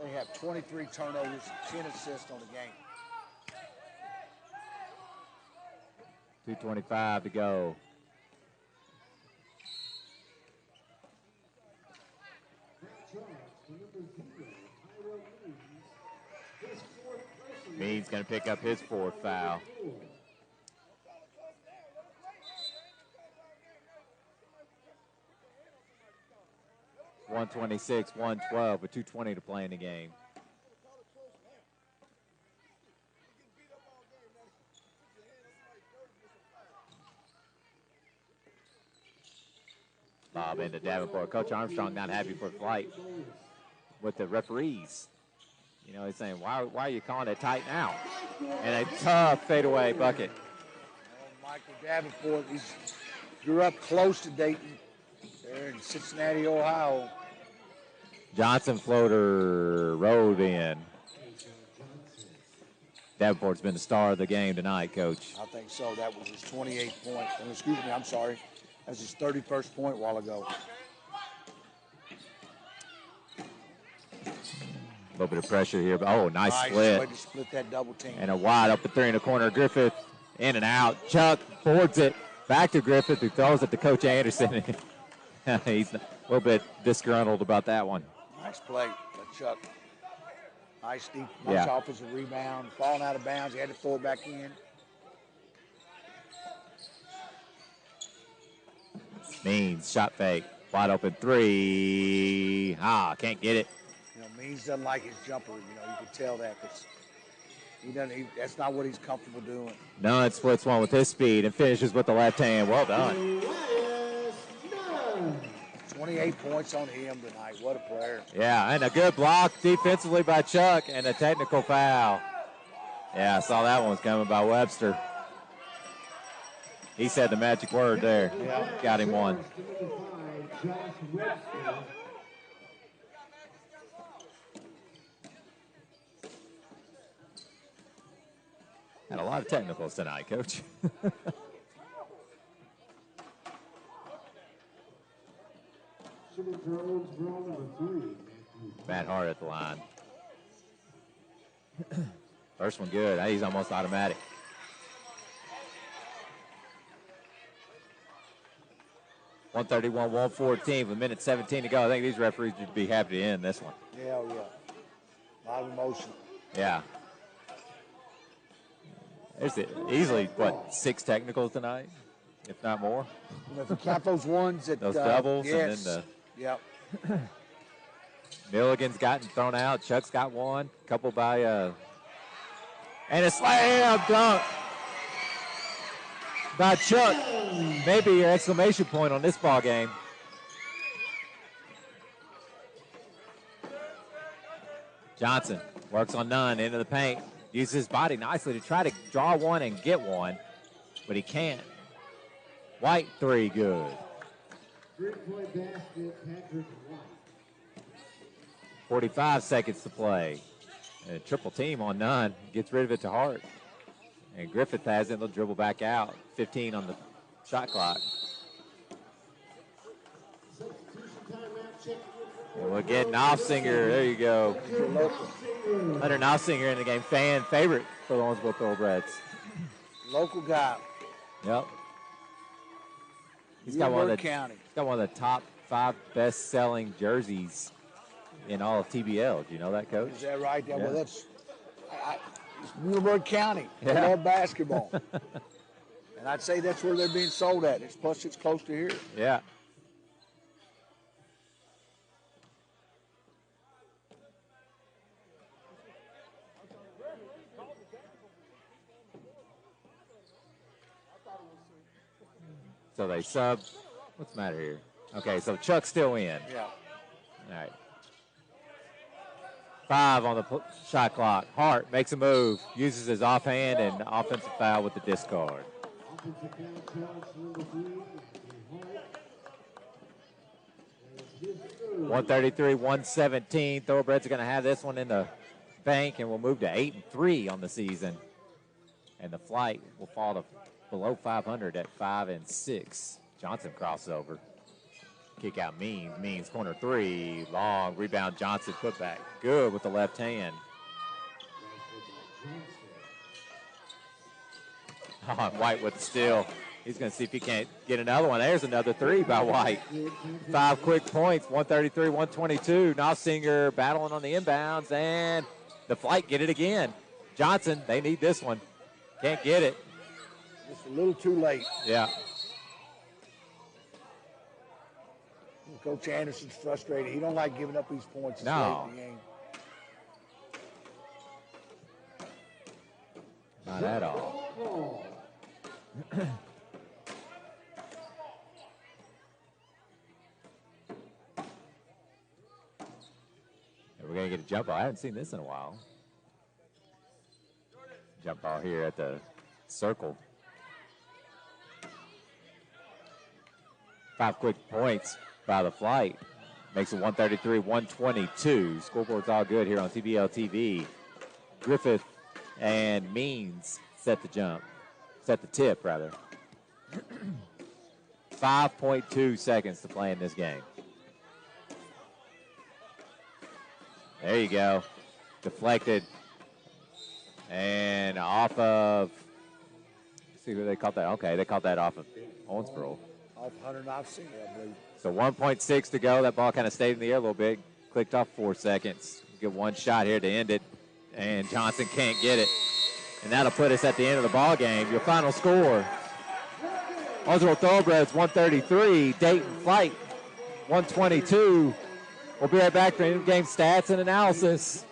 Speaker 3: They have 23 turnovers, 10 assists on the game.
Speaker 1: 2:25 to go. Means going to pick up his fourth foul. .126, 112 with 2:20 to play in the game. Lob into Davenport. Coach Armstrong not happy for flight with the referees. You know, he's saying, why are you calling it tight now? And a tough fadeaway bucket.
Speaker 3: Michael Davenport, he grew up close to Dayton there in Cincinnati, Ohio.
Speaker 1: Johnson floater rolled in. Davenport's been the star of the game tonight, Coach.
Speaker 3: I think so. That was his 28th point. Excuse me, I'm sorry. That's his 31st point a while ago.
Speaker 1: A little bit of pressure here. But oh, nice split.
Speaker 3: Way to split that double team.
Speaker 1: And a wide open three in the corner. Griffith in and out. Chuck boards it. Back to Griffith, who throws it to Coach Anderson. He's a little bit disgruntled about that one.
Speaker 3: Nice play by Chuck. Nice deep offensive rebound. Falling out of bounds. He had to throw it back in.
Speaker 1: Means shot fake. Wide open three. Can't get it.
Speaker 3: You know, Means doesn't like his jumper. You know, you can tell that because that's not what he's comfortable doing.
Speaker 1: Nunn splits one with his speed and finishes with the left hand. Well done.
Speaker 3: 28 points on him tonight. What a player.
Speaker 1: Yeah, and a good block defensively by Chuck and a technical foul. Yeah, I saw that one was coming by Webster. He said the magic word there.
Speaker 3: Yeah.
Speaker 1: Got him one. Had a lot of technicals tonight, Coach. Matt Hart at the line. First one good. He's almost automatic. .131, 114 with a minute 17 to go. I think these referees would be happy to end this one.
Speaker 3: Yeah. A lot of emotion.
Speaker 1: Yeah. There's easily, 6 technicals tonight, if not more?
Speaker 3: You know, if you count those ones that
Speaker 1: those doubles
Speaker 3: yes.
Speaker 1: and then
Speaker 3: Yep.
Speaker 1: Milligan's gotten thrown out. Chuck's got one. Couple by and a slam dunk by Chuck. Maybe your exclamation point on this ball game. Johnson works on Nunn into the paint. Uses his body nicely to try to draw one and get one, but he can't. White three, good.
Speaker 2: 3-point basket, Patrick White.
Speaker 1: 45 seconds to play. And a triple team on Nunn. Gets rid of it to Hart. And Griffith has it. They'll dribble back out. 15 on the shot clock. And we'll get Knopfsinger. There you go. Hunter Knopfsinger in the game. Fan favorite for the Owensboro Thoroughbreds.
Speaker 3: Local guy.
Speaker 1: Yep. He's got one of the top 5 best-selling jerseys in all of TBL. Do you know that, Coach?
Speaker 3: Is that right? Yeah.
Speaker 1: Yeah.
Speaker 3: Well, it's Muhlenberg County.
Speaker 1: Yeah.
Speaker 3: They love basketball. And I'd say that's where they're being sold at. Plus, it's close to here.
Speaker 1: Yeah. So they sub. What's the matter here? Okay, so Chuck's still in.
Speaker 3: Yeah.
Speaker 1: All right. 5 on the shot clock. Hart makes a move, uses his offhand and offensive foul with the discard. 133, 117. Thoroughbreds are going to have this one in the bank, and we'll move to 8-3 on the season. And the flight will fall to below 500 at 5-6. Johnson crossover. Kick out Means corner 3. Long rebound. Johnson put back. Good with the left hand. White with the steal. He's going to see if he can't get another one. There's another three by White. 5 quick points, 133-122. Nossinger battling on the inbounds, and the Flight get it again. Johnson, they need this one. Can't get it.
Speaker 3: Just a little too late.
Speaker 1: Yeah.
Speaker 3: Coach Anderson's frustrated. He don't like giving up these points.
Speaker 1: No.
Speaker 3: Late in the game.
Speaker 1: Not at all. We're going to get a jump ball. I haven't seen this in a while. Jump ball here at the circle. 5 quick points by the Flight. Makes it 133-122. Scoreboard's all good here on TBL TV. Griffith and Means set the jump. Set the tip, rather. 5.2 seconds to play in this game. There you go. Deflected. And off of, let's see who they caught that. Okay, they caught that off of Owensboro.
Speaker 3: Off Hunter Nossinger, I believe.
Speaker 1: So 1.6 to go. That ball kind of stayed in the air a little bit. Clicked off 4 seconds. Get one shot here to end it. And Johnson can't get it. And that'll put us at the end of the ball game. Your final score, Owensboro Thoroughbreds 133, Dayton Flight 122. We'll be right back for in-game stats and analysis.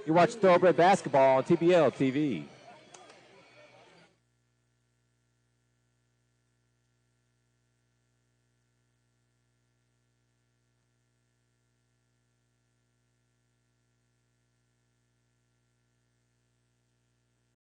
Speaker 1: You watch Thoroughbred basketball on TBL TV.